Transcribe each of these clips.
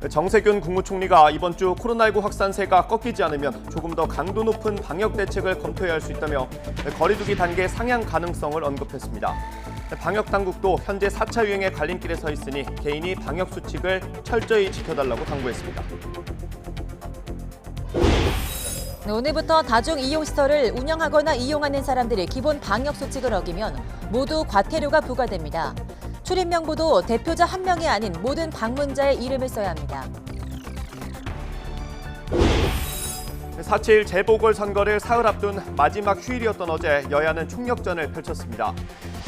정세균 국무총리가 이번 주 코로나19 확산세가 꺾이지 않으면 조금 더 강도 높은 방역 대책을 검토해야 할 수 있다며 거리두기 단계 상향 가능성을 언급했습니다. 방역 당국도 현재 4차 유행의 갈림길에 서 있으니 개인이 방역 수칙을 철저히 지켜달라고 당부했습니다. 오늘부터 다중이용시설을 운영하거나 이용하는 사람들이 기본 방역 수칙을 어기면 모두 과태료가 부과됩니다. 출입명부도 대표자 한 명이 아닌 모든 방문자의 이름을 써야 합니다. 4.7 재보궐선거를 사흘 앞둔 마지막 휴일이었던 어제 여야는 총력전을 펼쳤습니다.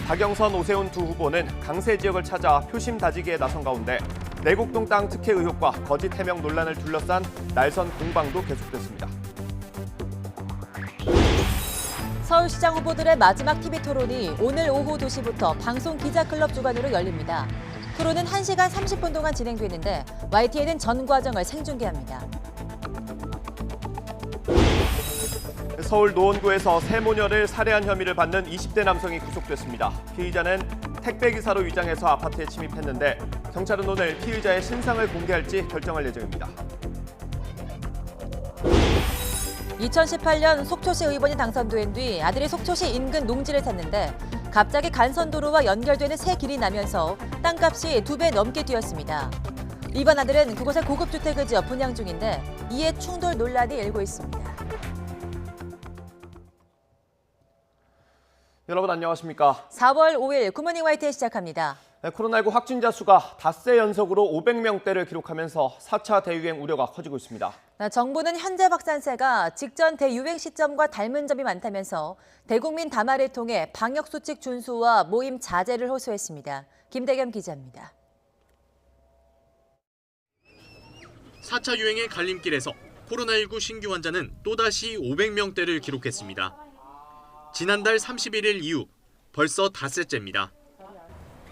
박영선, 오세훈 두 후보는 강세 지역을 찾아 표심 다지기에 나선 가운데 내곡동 땅 특혜 의혹과 거짓 해명 논란을 둘러싼 날선 공방도 계속됐습니다. 서울시장 후보들의 마지막 TV 토론이 오늘 오후 2시부터 방송기자클럽 주관으로 열립니다. 토론은 1시간 30분 동안 진행되는데 YTN은 전 과정을 생중계합니다. 서울 노원구에서 새 모녀를 살해한 혐의를 받는 20대 남성이 구속됐습니다. 피의자는 택배기사로 위장해서 아파트에 침입했는데 경찰은 오늘 피의자의 신상을 공개할지 결정할 예정입니다. 2018년 속초시 의원이 당선된 뒤 아들이 속초시 인근 농지를 샀는데 갑자기 간선도로와 연결되는 새 길이 나면서 땅값이 2배 넘게 뛰었습니다. 이번 아들은 그곳에 고급주택을 지어 분양 중인데 이에 충돌 논란이 일고 있습니다. 여러분 안녕하십니까? 4월 5일 굿모닝 YTN 시작합니다. 코로나19 확진자 수가 닷새 연속으로 500명대를 기록하면서 4차 대유행 우려가 커지고 있습니다. 정부는 현재 확산세가 직전 대유행 시점과 닮은 점이 많다면서 대국민 담화를 통해 방역수칙 준수와 모임 자제를 호소했습니다. 김대겸 기자입니다. 4차 유행의 갈림길에서 코로나19 신규 환자는 또다시 500명대를 기록했습니다. 지난달 31일 이후 벌써 닷새째입니다.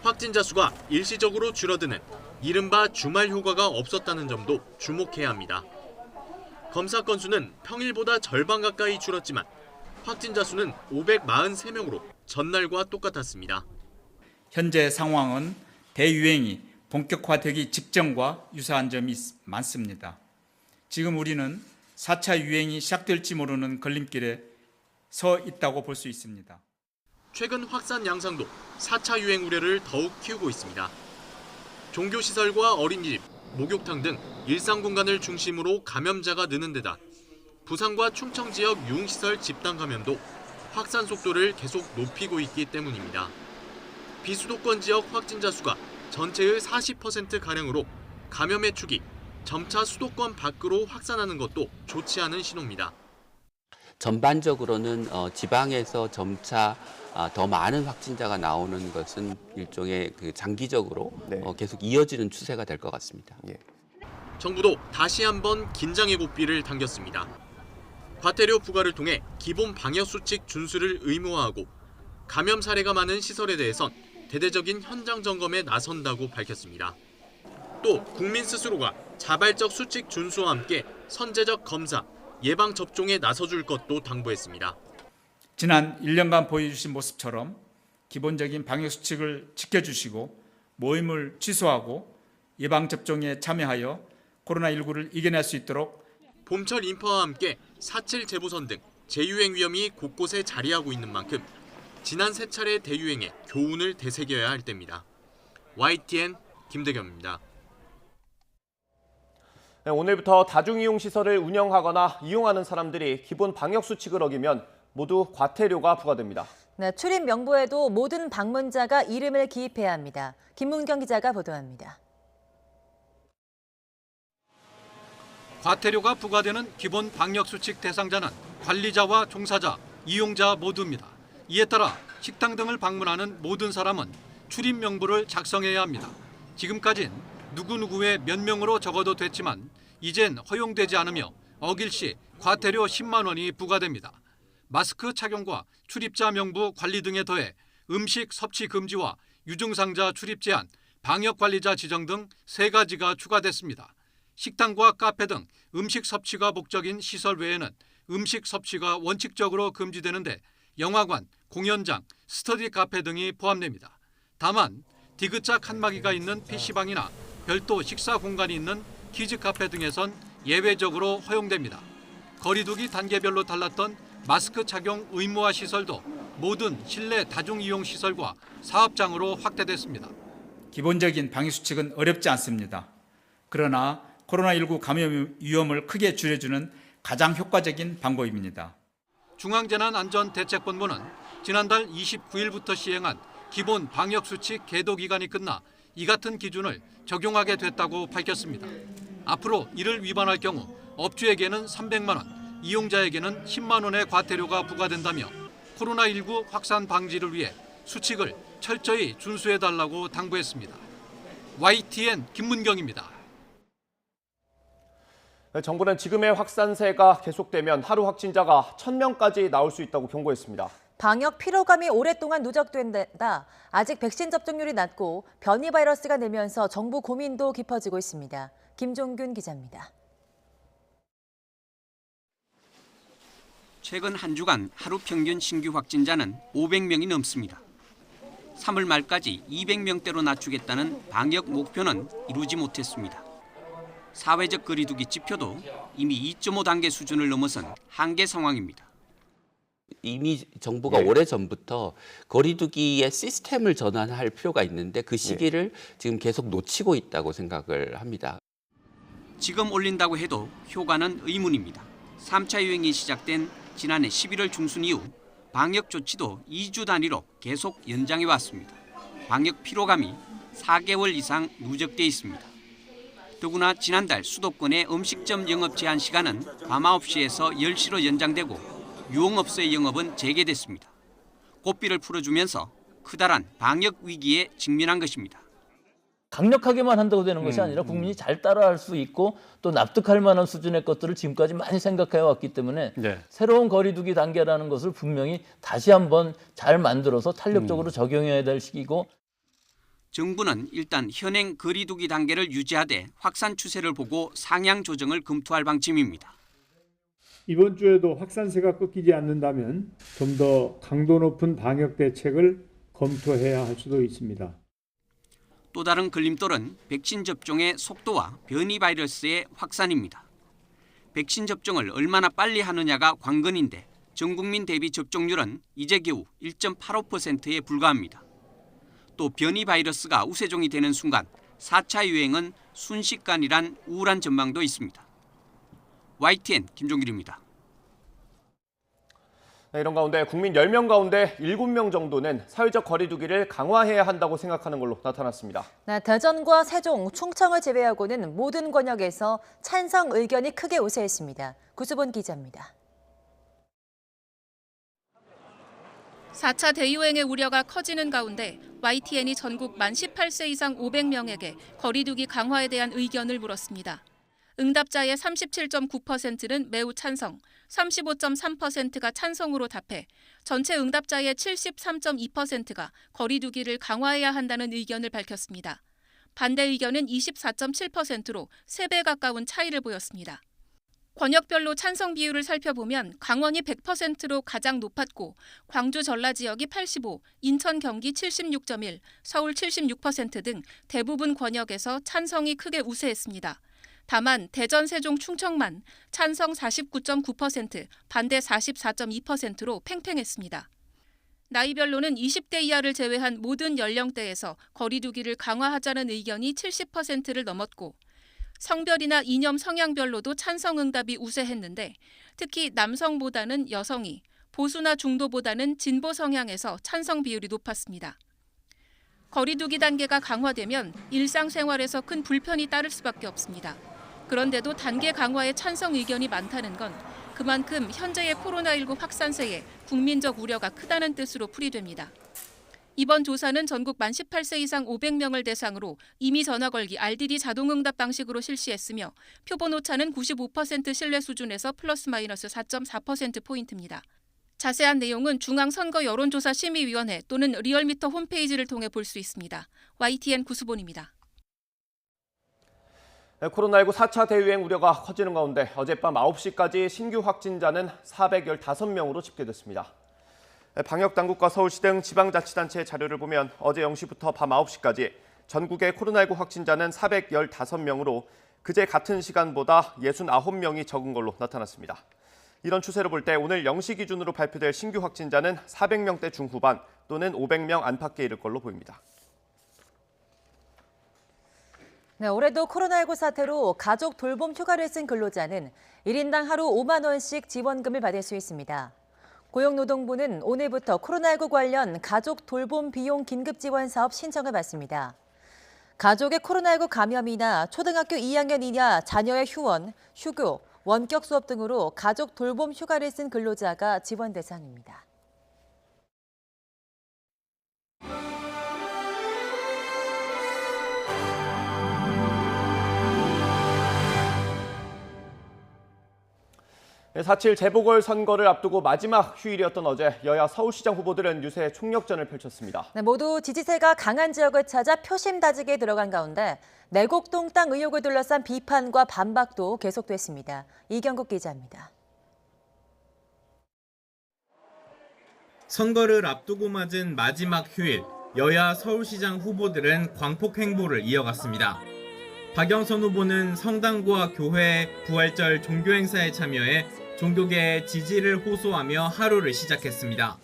확진자 수가 일시적으로 줄어드는 이른바 주말 효과가 없었다는 점도 주목해야 합니다. 검사 건수는 평일보다 절반 가까이 줄었지만 확진자 수는 543명으로 전날과 똑같았습니다. 현재 상황은 대유행이 본격화되기 직전과 유사한 점이 많습니다. 지금 우리는 4차 유행이 시작될지 모르는 걸림길에 서 있다고 볼 수 있습니다. 최근 확산 양상도 4차 유행 우려를 더욱 키우고 있습니다. 종교시설과 어린이집, 목욕탕 등 일상 공간을 중심으로 감염자가 느는 데다 부산과 충청 지역 유흥시설 집단 감염도 확산 속도를 계속 높이고 있기 때문입니다. 비수도권 지역 확진자 수가 전체의 40%가량으로 감염의 축이 점차 수도권 밖으로 확산하는 것도 좋지 않은 신호입니다. 전반적으로는 지방에서 점차 더 많은 확진자가 나오는 것은 일종의 장기적으로 계속 이어지는 추세가 될 것 같습니다. 정부도 다시 한번 긴장의 고삐를 당겼습니다. 과태료 부과를 통해 기본 방역수칙 준수를 의무화하고 감염 사례가 많은 시설에 대해선 대대적인 현장 점검에 나선다고 밝혔습니다. 또 국민 스스로가 자발적 수칙 준수와 함께 선제적 검사, 예방접종에 나서줄 것도 당부했습니다. 지난 1년간 보여주신 모습처럼 기본적인 방역수칙을 지켜주시고 모임을 취소하고 예방접종에 참여하여 코로나19를 이겨낼 수 있도록 봄철 인파와 함께 4.7 재보선 등 재유행 위험이 곳곳에 자리하고 있는 만큼 지난 3차례 대유행에 교훈을 되새겨야 할 때입니다. YTN 김대겸입니다. 오늘부터 다중이용시설을 운영하거나 이용하는 사람들이 기본 방역수칙을 어기면 모두 과태료가 부과됩니다. 출입 명부에도 모든 방문자가 이름을 기입해야 합니다. 김문경 기자가 보도합니다. 과태료가 부과되는 기본 방역수칙 대상자는 관리자와 종사자, 이용자 모두입니다. 이에 따라 식당 등을 방문하는 모든 사람은 출입 명부를 작성해야 합니다. 지금까진 누구누구의 몇 명으로 적어도 됐지만 이젠 허용되지 않으며 어길 시 과태료 10만 원이 부과됩니다. 마스크 착용과 출입자 명부 관리 등에 더해 음식 섭취 금지와 유증상자 출입 제한, 방역관리자 지정 등 3가지가 추가됐습니다. 식당과 카페 등 음식 섭취가 목적인 시설 외에는 음식 섭취가 원칙적으로 금지되는데 영화관, 공연장, 스터디 카페 등이 포함됩니다. 다만 디귿자 칸막이가 있는 PC방이나 별도 식사 공간이 있는 키즈카페 등에선 예외적으로 허용됩니다. 거리두기 단계별로 달랐던 마스크 착용 의무화 시설도 모든 실내 다중이용시설과 사업장으로 확대됐습니다. 기본적인 방역수칙은 어렵지 않습니다. 그러나 코로나19 감염 위험을 크게 줄여주는 가장 효과적인 방법입니다. 중앙재난안전대책본부는 지난달 29일부터 시행한 기본 방역수칙 계도 기간이 끝나 이 같은 기준을 적용하게 됐다고 밝혔습니다. 앞으로 이를 위반할 경우 업주에게는 300만 원, 이용자에게는 10만 원의 과태료가 부과된다며 코로나19 확산 방지를 위해 수칙을 철저히 준수해달라고 당부했습니다. YTN 김문경입니다. 정부는 지금의 확산세가 계속되면 하루 확진자가 1,000명까지 나올 수 있다고 경고했습니다. 방역 피로감이 오랫동안 누적된 데다 아직 백신 접종률이 낮고 변이 바이러스가 늘면서 정부 고민도 깊어지고 있습니다. 김종균 기자입니다. 최근 한 주간 하루 평균 신규 확진자는 500명이 넘습니다. 3월 말까지 200명대로 낮추겠다는 방역 목표는 이루지 못했습니다. 사회적 거리두기 지표도 이미 2.5 단계 수준을 넘어선 한계 상황입니다. 이미 정부가 오래전부터 거리두기의 시스템을 전환할 필요가 있는데 그 시기를 지금 계속 놓치고 있다고 생각을 합니다. 지금 올린다고 해도 효과는 의문입니다. 3차 유행이 시작된 지난해 11월 중순 이후 방역 조치도 2주 단위로 계속 연장해 왔습니다. 방역 피로감이 4개월 이상 누적돼 있습니다. 더구나 지난달 수도권의 음식점 영업 제한 시간은 밤 9시에서 10시로 연장되고 유흥업소의 영업은 재개됐습니다. 고삐를 풀어주면서 크다란 방역 위기에 직면한 것입니다. 강력하게만 한다고 되는 것이 아니라 국민이 잘 따라할 수 있고 또 납득할 만한 수준의 것들을 지금까지 많이 생각해 왔기 때문에 새로운 거리두기 단계라는 것을 분명히 다시 한번 잘 만들어서 탄력적으로 적용해야 될 시기고, 정부는 일단 현행 거리두기 단계를 유지하되 확산 추세를 보고 상향 조정을 검토할 방침입니다. 이번 주에도 확산세가 꺾이지 않는다면 좀 더 강도 높은 방역 대책을 검토해야 할 수도 있습니다. 또 다른 걸림돌은 백신 접종의 속도와 변이 바이러스의 확산입니다. 백신 접종을 얼마나 빨리 하느냐가 관건인데 전 국민 대비 접종률은 이제 겨우 1.85%에 불과합니다. 또 변이 바이러스가 우세종이 되는 순간 4차 유행은 순식간이란 우울한 전망도 있습니다. YTN 김종길입니다. 이런 가운데 국민 10명 가운데 7명 정도는 사회적 거리두기를 강화해야 한다고 생각하는 걸로 나타났습니다. 대전과 세종, 충청을 제외하고는 모든 권역에서 찬성 의견이 크게 우세했습니다. 구수본 기자입니다. 4차 대유행의 우려가 커지는 가운데 YTN이 전국 만 18세 이상 500명에게 거리두기 강화에 대한 의견을 물었습니다. 응답자의 37.9%는 매우 찬성, 35.3%가 찬성으로 답해 전체 응답자의 73.2%가 거리두기를 강화해야 한다는 의견을 밝혔습니다. 반대 의견은 24.7%로 3배 가까운 차이를 보였습니다. 권역별로 찬성 비율을 살펴보면 강원이 100%로 가장 높았고 광주 전라 지역이 85, 인천 경기 76.1, 서울 76% 등 대부분 권역에서 찬성이 크게 우세했습니다. 다만 대전, 세종, 충청만 찬성 49.9%, 반대 44.2%로 팽팽했습니다. 나이별로는 20대 이하를 제외한 모든 연령대에서 거리두기를 강화하자는 의견이 70%를 넘었고 성별이나 이념 성향별로도 찬성 응답이 우세했는데 특히 남성보다는 여성이, 보수나 중도보다는 진보 성향에서 찬성 비율이 높았습니다. 거리두기 단계가 강화되면 일상생활에서 큰 불편이 따를 수밖에 없습니다. 그런데도 단계 강화에 찬성 의견이 많다는 건 그만큼 현재의 코로나19 확산세에 국민적 우려가 크다는 뜻으로 풀이됩니다. 이번 조사는 전국 만 18세 이상 500명을 대상으로 이미 전화 걸기 RDD 자동응답 방식으로 실시했으며 표본 오차는 95% 신뢰 수준에서 플러스 마이너스 4.4%포인트입니다. 자세한 내용은 중앙선거여론조사심의위원회 또는 리얼미터 홈페이지를 통해 볼 수 있습니다. YTN 구수본입니다. 코로나19 4차 대유행 우려가 커지는 가운데 어젯밤 9시까지 신규 확진자는 415명으로 집계됐습니다. 방역당국과 서울시 등 지방자치단체의 자료를 보면 어제 0시부터 밤 9시까지 전국의 코로나19 확진자는 415명으로 그제 같은 시간보다 69명이 적은 걸로 나타났습니다. 이런 추세로 볼 때 오늘 0시 기준으로 발표될 신규 확진자는 400명대 중후반 또는 500명 안팎에 이를 걸로 보입니다. 네, 올해도 코로나19 사태로 가족 돌봄 휴가를 쓴 근로자는 1인당 하루 5만 원씩 지원금을 받을 수 있습니다. 고용노동부는 오늘부터 코로나19 관련 가족 돌봄 비용 긴급 지원 사업 신청을 받습니다. 가족의 코로나19 감염이나 초등학교 2학년 이하 자녀의 휴원, 휴교, 원격 수업 등으로 가족 돌봄 휴가를 쓴 근로자가 지원 대상입니다. 네, 4.7 재보궐선거를 앞두고 마지막 휴일이었던 어제 여야 서울시장 후보들은 유세 총력전을 펼쳤습니다. 네, 모두 지지세가 강한 지역을 찾아 표심 다지기에 들어간 가운데 내곡동 땅 의혹을 둘러싼 비판과 반박도 계속됐습니다. 이경국 기자입니다. 선거를 앞두고 맞은 마지막 휴일, 여야 서울시장 후보들은 광폭 행보를 이어갔습니다. 박영선 후보는 성당과 교회, 부활절 종교 행사에 참여해 종교계의 지지를 호소하며 하루를 시작했습니다.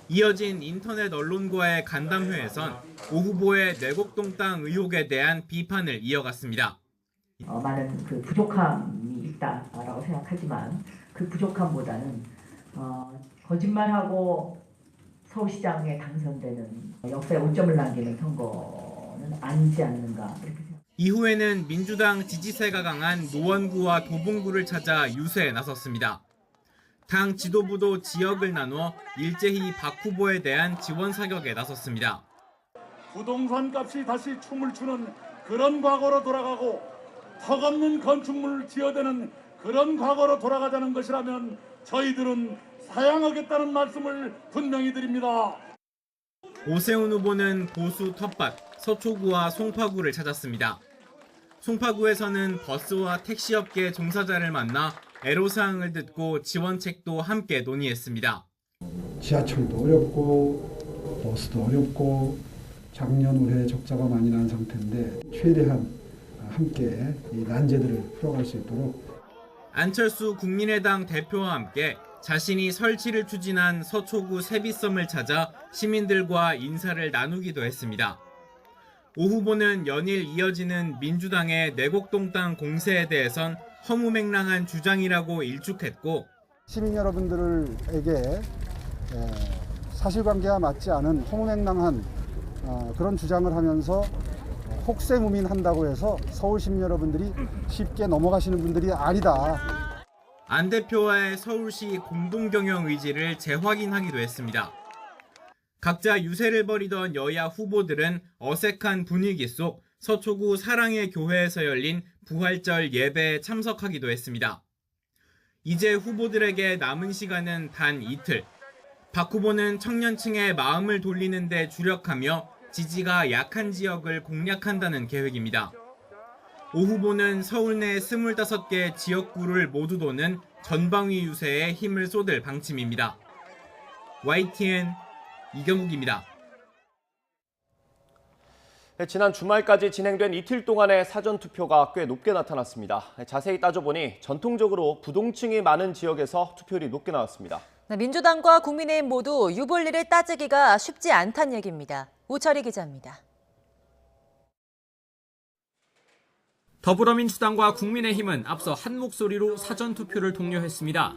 이어진 인터넷 언론과의 간담회에선 오 후보의 내곡동 땅 의혹에 대한 비판을 이어갔습니다. 많은 그 부족함이 있다라고 생각하지만 그 부족함보다는 거짓말하고 서울시장에 당선되는 역사에 오점을 남기는 선거는 아니지 않는가 이렇게 생각합니다. 이후에는 민주당 지지세가 강한 노원구와 도봉구를 찾아 유세에 나섰습니다. 당 지도부도 지역을 나눠 일제히 박 후보에 대한 지원 사격에 나섰습니다. 부동산 값이 다시 춤을 추는 그런 과거로 돌아가고 턱없는 건축물을 지어대는 그런 과거로 돌아가자는 것이라면 저희들은 사양하겠다는 말씀을 분명히 드립니다. 오세훈 후보는 보수 텃밭 서초구와 송파구를 찾았습니다. 송파구에서는 버스와 택시업계 종사자를 만나 애로사항을 듣고 지원책도 함께 논의했습니다. 지하철도 어렵고 버스도 어렵고 작년 올해 적자가 많이 난 상태인데 최대한 함께 이 난제들을 풀어갈 수 있도록. 안철수 국민의당 대표와 함께 자신이 설치를 추진한 서초구 세비섬을 찾아 시민들과 인사를 나누기도 했습니다. 오 후보는 연일 이어지는 민주당의 내곡동 땅 공세에 대해선 허무맹랑한 주장이라고 일축했고, 시민 여러분들에게 사실관계와 맞지 않은 허무맹랑한 그런 주장을 하면서 혹세무민한다고 해서 서울 시민 여러분들이 쉽게 넘어가시는 분들이 아니다. 안 대표와의 서울시 공동경영 의지를 재확인하기도 했습니다. 각자 유세를 벌이던 여야 후보들은 어색한 분위기 속 서초구 사랑의 교회에서 열린 부활절 예배에 참석하기도 했습니다. 이제 후보들에게 남은 시간은 단 이틀. 박 후보는 청년층의 마음을 돌리는 데 주력하며 지지가 약한 지역을 공략한다는 계획입니다. 오 후보는 서울 내 25개 지역구를 모두 도는 전방위 유세에 힘을 쏟을 방침입니다. YTN 이경국입니다. 지난 주말까지 진행된 이틀 동안의 사전투표가 꽤 높게 나타났습니다. 자세히 따져보니 전통적으로 부동층이 많은 지역에서 투표율이 높게 나왔습니다. 민주당과 국민의힘 모두 유불리를 따지기가 쉽지 않다는 얘기입니다. 우철희 기자입니다. 더불어민주당과 국민의힘은 앞서 한 목소리로 사전투표를 독려했습니다.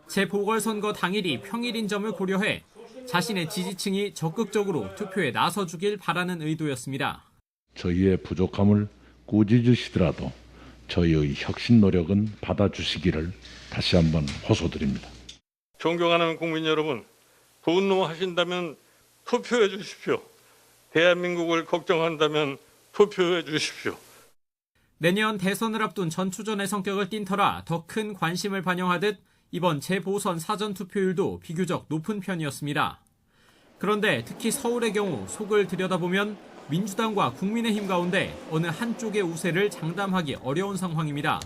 재보궐선거 당일이 평일인 점을 고려해 자신의 지지층이 적극적으로 투표에 나서주길 바라는 의도였습니다. 저희의 부족함을 꾸짖으시더라도 저희의 혁신 노력은 받아주시기를 다시 한번 호소드립니다. 존경하는 국민 여러분, 분노하신다면 투표해 주십시오. 대한민국을 걱정한다면 투표해 주십시오. 내년 대선을 앞둔 전초전의 성격을 띈 터라 더 큰 관심을 반영하듯 이번 재보선 사전투표율도 비교적 높은 편이었습니다. 그런데 특히 서울의 경우 속을 들여다보면 민주당과 국민의힘 가운데 어느 한쪽의 우세를 장담하기 어려운 상황입니다.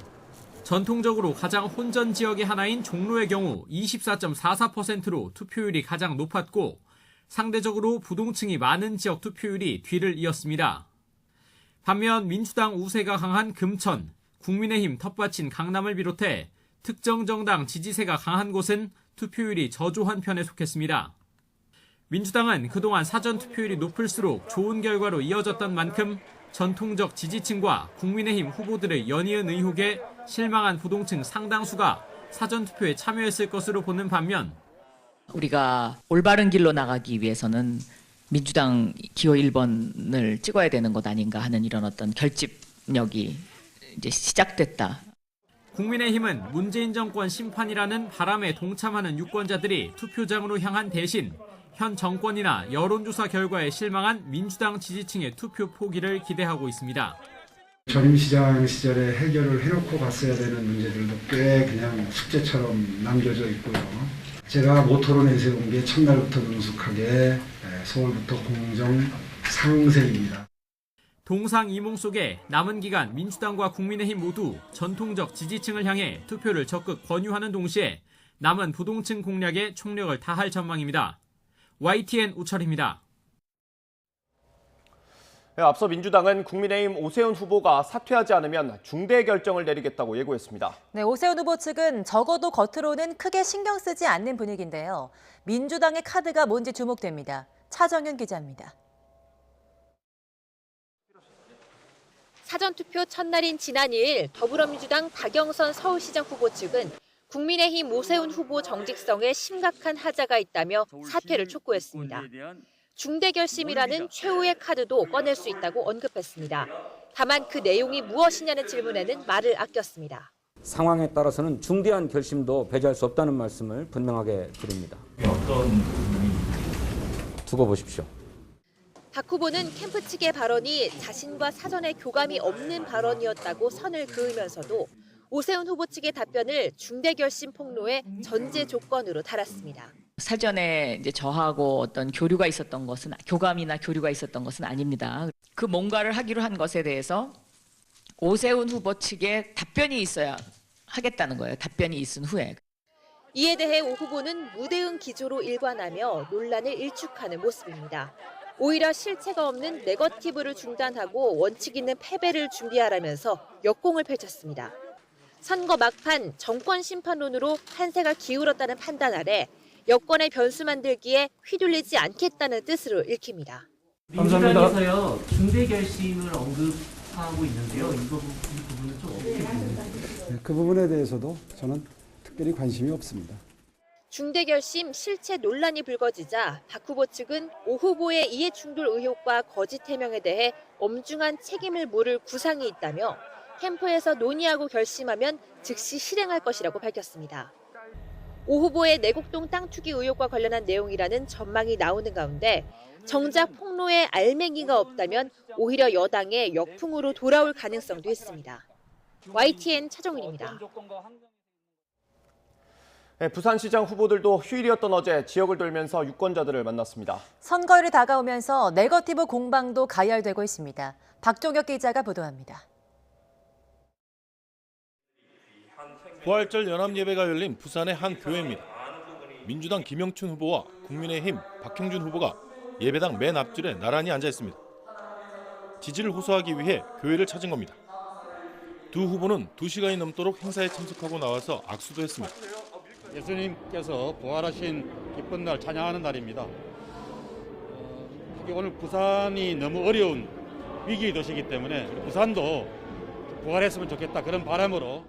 전통적으로 가장 혼전 지역의 하나인 종로의 경우 24.44%로 투표율이 가장 높았고 상대적으로 부동층이 많은 지역 투표율이 뒤를 이었습니다. 반면 민주당 우세가 강한 금천, 국민의힘 텃밭인 강남을 비롯해 특정 정당 지지세가 강한 곳은 투표율이 저조한 편에 속했습니다. 민주당은 그동안 사전 투표율이 높을수록 좋은 결과로 이어졌던 만큼 전통적 지지층과 국민의힘 후보들의 연이은 의혹에 실망한 부동층 상당수가 사전 투표에 참여했을 것으로 보는 반면 우리가 올바른 길로 나가기 위해서는 민주당 기호 1번을 찍어야 되는 것 아닌가 하는 이런 어떤 결집력이 이제 시작됐다. 국민의힘은 문재인 정권 심판이라는 바람에 동참하는 유권자들이 투표장으로 향한 대신 현 정권이나 여론조사 결과에 실망한 민주당 지지층의 투표 포기를 기대하고 있습니다. 전임 시장 시절에 해결을 해놓고 갔어야 되는 문제들도 꽤 그냥 숙제처럼 남겨져 있고요. 제가 모토로 내세운 게 첫날부터 능숙하게 서울부터 공정 상생입니다. 동상이몽 속에 남은 기간 민주당과 국민의힘 모두 전통적 지지층을 향해 투표를 적극 권유하는 동시에 남은 부동층 공략에 총력을 다할 전망입니다. YTN 우철입니다. 앞서 민주당은 국민의힘 오세훈 후보가 사퇴하지 않으면 중대 결정을 내리겠다고 예고했습니다. 네, 오세훈 후보 측은 적어도 겉으로는 크게 신경 쓰지 않는 분위기인데요. 민주당의 카드가 뭔지 주목됩니다. 차정윤 기자입니다. 사전투표 첫날인 지난 2일 더불어민주당 박영선 서울시장 후보 측은 국민의힘 오세훈 후보 정직성에 심각한 하자가 있다며 사퇴를 촉구했습니다. 중대 결심이라는 최후의 카드도 꺼낼 수 있다고 언급했습니다. 다만 그 내용이 무엇이냐는 질문에는 말을 아꼈습니다. 상황에 따라서는 중대한 결심도 배제할 수 없다는 말씀을 분명하게 드립니다. 어떤 두고 보십시오. 박 후보는 캠프 측의 발언이 자신과 사전에 교감이 없는 발언이었다고 선을 그으면서도 오세훈 후보 측의 답변을 중대 결심 폭로의 전제 조건으로 달았습니다. 사전에 이제 저하고 어떤 교류가 있었던 것은 교감이나 교류가 있었던 것은 아닙니다. 그 뭔가를 하기로 한 것에 대해서 오세훈 후보 측에 답변이 있어야 하겠다는 거예요. 답변이 있은 후에. 이에 대해 오 후보는 무대응 기조로 일관하며 논란을 일축하는 모습입니다. 오히려 실체가 없는 네거티브를 중단하고 원칙 있는 패배를 준비하라면서 역공을 펼쳤습니다. 선거 막판 정권 심판론으로 판세가 기울었다는 판단 아래 여권의 변수 만들기에 휘둘리지 않겠다는 뜻으로 읽힙니다. 민주당에서요 중대 결심을 언급하고 있는데요. 이 부분은 좀 어떻게 보세요? 그 부분에 대해서도 저는 특별히 관심이 없습니다. 중대 결심 실체 논란이 불거지자 박 후보 측은 오 후보의 이해충돌 의혹과 거짓 해명에 대해 엄중한 책임을 물을 구상이 있다며 캠프에서 논의하고 결심하면 즉시 실행할 것이라고 밝혔습니다. 오 후보의 내곡동 땅 투기 의혹과 관련한 내용이라는 전망이 나오는 가운데 정작 폭로에 알맹이가 없다면 오히려 여당의 역풍으로 돌아올 가능성도 있습니다. YTN 차정은입니다. 부산시장 후보들도 휴일이었던 어제 지역을 돌면서 유권자들을 만났습니다. 선거일이 다가오면서 네거티브 공방도 가열되고 있습니다. 박종혁 기자가 보도합니다. 부활절 연합예배가 열린 부산의 한 교회입니다. 민주당 김영춘 후보와 국민의힘 박형준 후보가 예배당 맨 앞줄에 나란히 앉아 있습니다. 지지를 호소하기 위해 교회를 찾은 겁니다. 두 후보는 2시간이 넘도록 행사에 참석하고 나와서 악수도 했습니다. 예수님께서 부활하신 기쁜 날 찬양하는 날입니다. 오늘 부산이 너무 어려운 위기 도시이기 때문에 부산도 부활했으면 좋겠다 그런 바람으로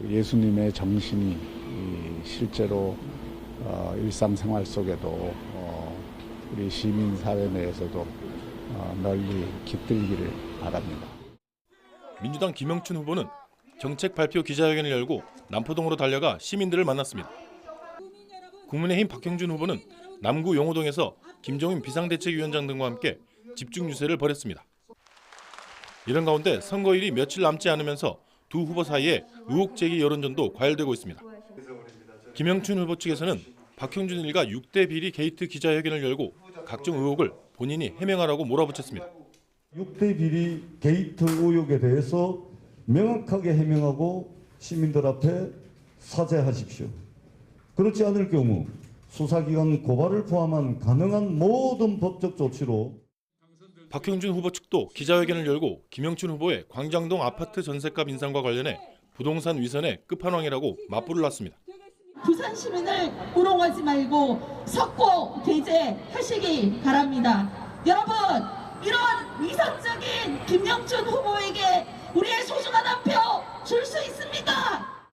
예수님의 정신이 실제로 일상생활 속에도 우리 시민사회 내에서도 널리 깃들기를 바랍니다. 민주당 김영춘 후보는 정책 발표 기자회견을 열고 남포동으로 달려가 시민들을 만났습니다. 국민의힘 박형준 후보는 남구 용호동에서 김종인 비상대책위원장 등과 함께 집중 유세를 벌였습니다. 이런 가운데 선거일이 며칠 남지 않으면서 두 후보 사이에 의혹 제기 여론전도 과열되고 있습니다. 김영춘 후보 측에서는 박형준 일가 6대 비리 게이트 기자회견을 열고 각종 의혹을 본인이 해명하라고 몰아붙였습니다. 6대 비리 게이트 의혹에 대해서 명확하게 해명하고 시민들 앞에 사죄하십시오. 그렇지 않을 경우 수사기관 고발을 포함한 가능한 모든 법적 조치로 박형준 후보 측도 기자회견을 열고 김영춘 후보의 광장동 아파트 전셋값 인상과 관련해 부동산 위선의 끝판왕이라고 맞불을 놨습니다. 부산 시민을 우롱하지 말고 석고 게재하시기 바랍니다. 여러분, 이런 위선적인 김영춘 후보에게 우리의 소중한 한 표 줄 수 있습니까?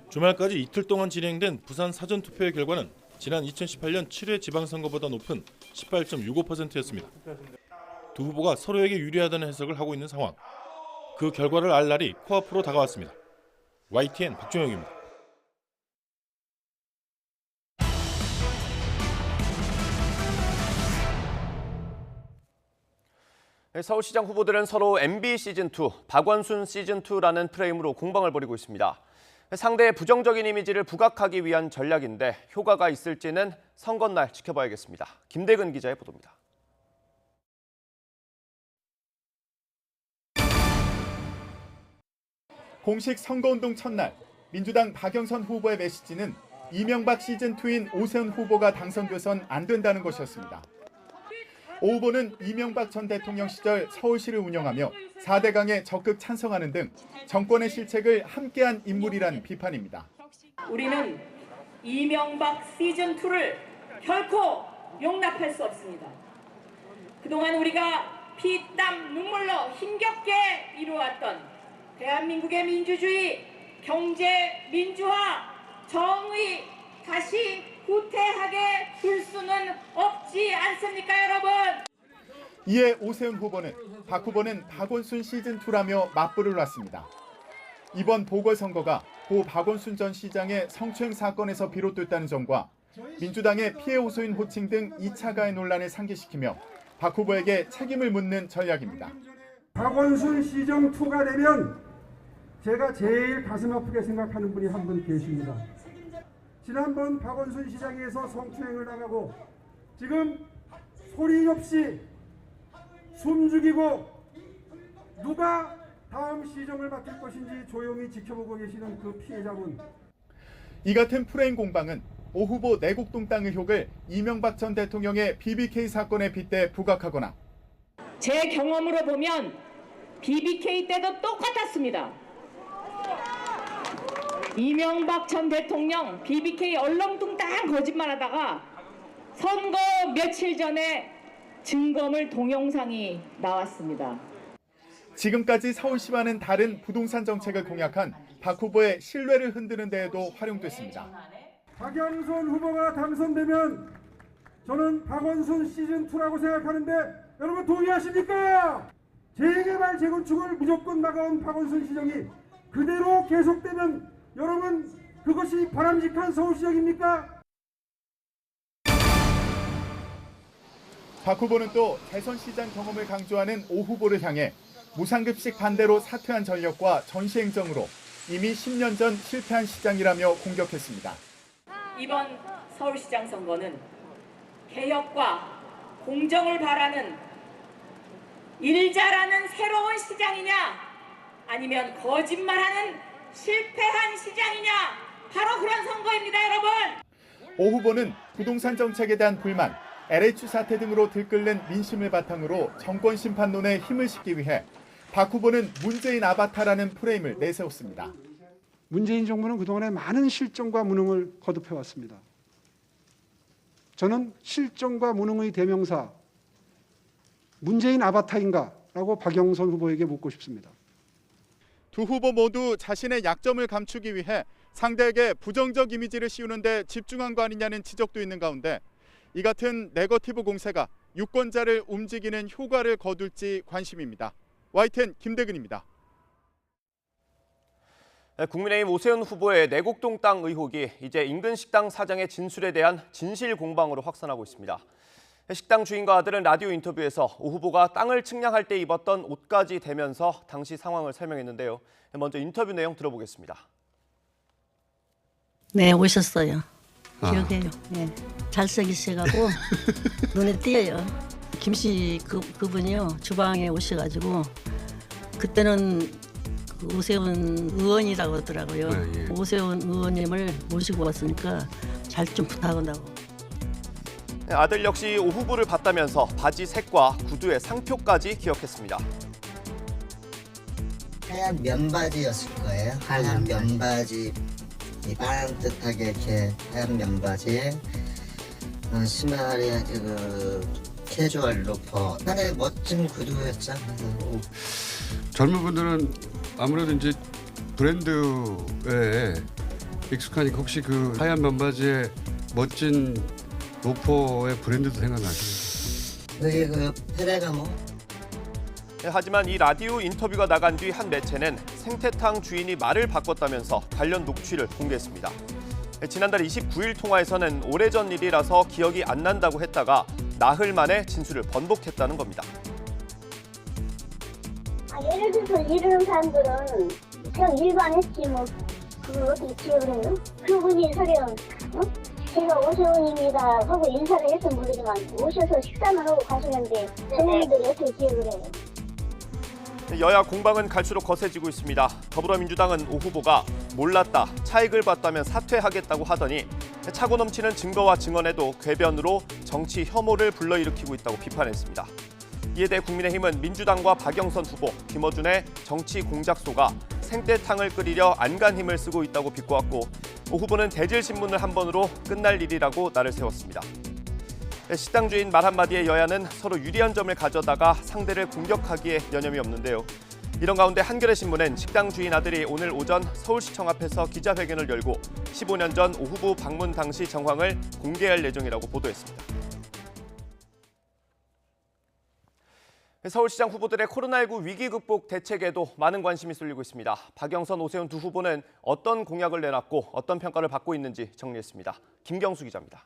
주말까지 이틀 동안 진행된 부산 사전투표의 결과는 지난 2018년 7회 지방선거보다 높은 18.65%였습니다. 두 후보가 서로에게 유리하다는 해석을 하고 있는 상황. 그 결과를 알 날이 코앞으로 다가왔습니다. YTN 박종혁입니다. 서울시장 후보들은 서로 MB 시즌2, 박원순 시즌2라는 프레임으로 공방을 벌이고 있습니다. 상대의 부정적인 이미지를 부각하기 위한 전략인데 효과가 있을지는 선거날 지켜봐야겠습니다. 김대근 기자의 보도입니다. 공식 선거운동 첫날, 민주당 박영선 후보의 메시지는 이명박 시즌2인 오세훈 후보가 당선돼선 안 된다는 것이었습니다. 오 후보는 이명박 전 대통령 시절 서울시를 운영하며 4대강에 적극 찬성하는 등 정권의 실책을 함께한 인물이라는 비판입니다. 우리는 이명박 시즌2를 결코 용납할 수 없습니다. 그동안 우리가 피, 땀, 눈물로 힘겹게 이루어왔던 대한민국의 민주주의, 경제, 민주화, 정의 다시 후퇴하게 둘 수는 없지 않습니까, 여러분? 이에 오세훈 후보는 박 후보는 박원순 시즌2라며 맞불을 놨습니다. 이번 보궐선거가 고 박원순 전 시장의 성추행 사건에서 비롯됐다는 점과 민주당의 피해 호소인 호칭 등 2차 가해 논란을 상기시키며 박 후보에게 책임을 묻는 전략입니다. 박원순 시즌2가 되면 제가 제일 가슴 아프게 생각하는 분이 한 분 계십니다. 지난번 박원순 시장에서 성추행을 당하고 지금 소리 없이 숨죽이고 누가 다음 시정을 맡을 것인지 조용히 지켜보고 계시는 그 피해자분. 이 같은 프레임 공방은 오 후보 내곡동 땅 의혹을 이명박 전 대통령의 BBK 사건에 빗대 부각하거나 제 경험으로 보면 BBK 때도 똑같았습니다. 이명박 전 대통령 BBK 얼렁뚱땅 거짓말하다가 선거 며칠 전에 증거물 동영상이 나왔습니다. 지금까지 서울시와는 다른 부동산 정책을 공약한 박 후보의 신뢰를 흔드는 데에도 활용됐습니다. 박영선 후보가 당선되면 저는 박원순 시즌2라고 생각하는데 여러분 동의하십니까? 재개발 재건축을 무조건 막아온 박원순 시정이 그대로 계속되면 여러분 그것이 바람직한 서울시장입니까? 박 후보는 또 대선 시장 경험을 강조하는 오 후보를 향해 무상급식 반대로 사퇴한 전력과 전시행정으로 이미 10년 전 실패한 시장이라며 공격했습니다. 이번 서울시장 선거는 개혁과 공정을 바라는 일 잘하는 새로운 시장이냐 아니면 거짓말하는 실패한 시장이냐 바로 그런 선거입니다, 여러분. 오 후보는 부동산 정책에 대한 불만, LH 사태 등으로 들끓는 민심을 바탕으로 정권 심판론에 힘을 싣기 위해 박 후보는 문재인 아바타라는 프레임을 내세웠습니다. 문재인 정부는 그동안에 많은 실정과 무능을 거듭해왔습니다. 저는 실정과 무능의 대명사 문재인 아바타인가라고 박영선 후보에게 묻고 싶습니다. 두 후보 모두 자신의 약점을 감추기 위해 상대에게 부정적 이미지를 씌우는 데 집중한 거 아니냐는 지적도 있는 가운데 이 같은 네거티브 공세가 유권자를 움직이는 효과를 거둘지 관심입니다. YTN 김대근입니다. 국민의힘 오세훈 후보의 내곡동 땅 의혹이 이제 인근 식당 사장의 진술에 대한 진실 공방으로 확산하고 있습니다. 식당 주인과 아들은 라디오 인터뷰에서 오 후보가 땅을 측량할 때 입었던 옷까지 대면서 당시 상황을 설명했는데요. 먼저 인터뷰 내용 들어보겠습니다. 네, 오셨어요. 기억해요. 네. 잘생기셔가지고 눈에 띄어요. 김씨 그분이요 주방에 오셔가지고 그때는 그 오세훈 의원이라고 하더라고요. 네, 예. 오세훈 의원님을 모시고 왔으니까 잘 좀 부탁한다고. 아들 역시 오 후보를 봤다면서 바지 색과 구두의 상표까지 기억했습니다. 하얀 면바지였을 거예요. 하얀 면바지, 이 반듯하게 이렇게 하얀 면바지에 심하게 캐주얼 로퍼, 하나의 멋진 구두였죠. 젊은 분들은 아무래도 이제 브랜드에 익숙하니까 혹시 그 하얀 면바지에 멋진 로퍼의 브랜드도 생각나시나요? 그게 그 페레가모. 하지만 이 라디오 인터뷰가 나간 뒤 한 매체는 생태탕 주인이 말을 바꿨다면서 관련 녹취를 공개했습니다. 지난달 29일 통화에서는 오래전 일이라서 기억이 안 난다고 했다가 나흘 만에 진술을 번복했다는 겁니다. 예를 들어서 이러는 사람들은 그냥 일반 했지 뭐 그걸 어떻게 기억을 해요? 그분이 설령 제가 오세훈입니다 하고 인사를 해서 모르지만 오셔서 식사만 하고 가시는데 저분들이 어떻게 기억을 해요? 여야 공방은 갈수록 거세지고 있습니다. 더불어민주당은 오 후보가 몰랐다, 차익을 봤다면 사퇴하겠다고 하더니 차고 넘치는 증거와 증언에도 궤변으로 정치 혐오를 불러일으키고 있다고 비판했습니다. 이에 대해 국민의힘은 민주당과 박영선 후보, 김어준의 정치 공작소가 생태탕을 끓이려 안간 힘을 쓰고 있다고 비꼬았고 오 후보는 대질신문을 한 번으로 끝날 일이라고 날을 세웠습니다. 식당 주인 말 한마디에 여야는 서로 유리한 점을 가져다가 상대를 공격하기에 여념이 없는데요. 이런 가운데 한겨레신문은 식당 주인 아들이 오늘 오전 서울시청 앞에서 기자회견을 열고 15년 전 오 후보 방문 당시 정황을 공개할 예정이라고 보도했습니다. 서울시장 후보들의 코로나19 위기 극복 대책에도 많은 관심이 쏠리고 있습니다. 박영선, 오세훈 두 후보는 어떤 공약을 내놨고 어떤 평가를 받고 있는지 정리했습니다. 김경수 기자입니다.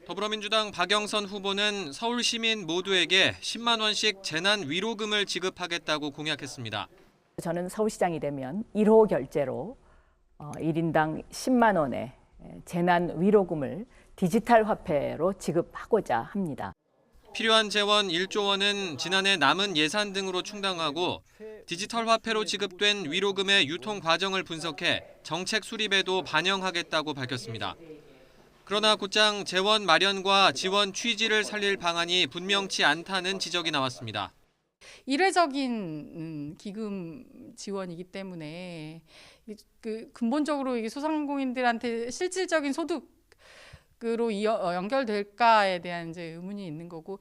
더불어민주당 박영선 후보는 서울 시민 모두에게 10만 원씩 재난 위로금을 지급하겠다고 공약했습니다. 저는 서울시장이 되면 1호 결제로 1인당 10만 원의 재난 위로금을 디지털 화폐로 지급하고자 합니다. 필요한 재원 1조 원은 지난해 남은 예산 등으로 충당하고 디지털 화폐로 지급된 위로금의 유통 과정을 분석해 정책 수립에도 반영하겠다고 밝혔습니다. 그러나 곧장 재원 마련과 지원 취지를 살릴 방안이 분명치 않다는 지적이 나왔습니다. 일회적인 기금 지원이기 때문에 근본적으로 이게 소상공인들한테 실질적인 소득으로 연결될까에 대한 이제 의문이 있는 거고.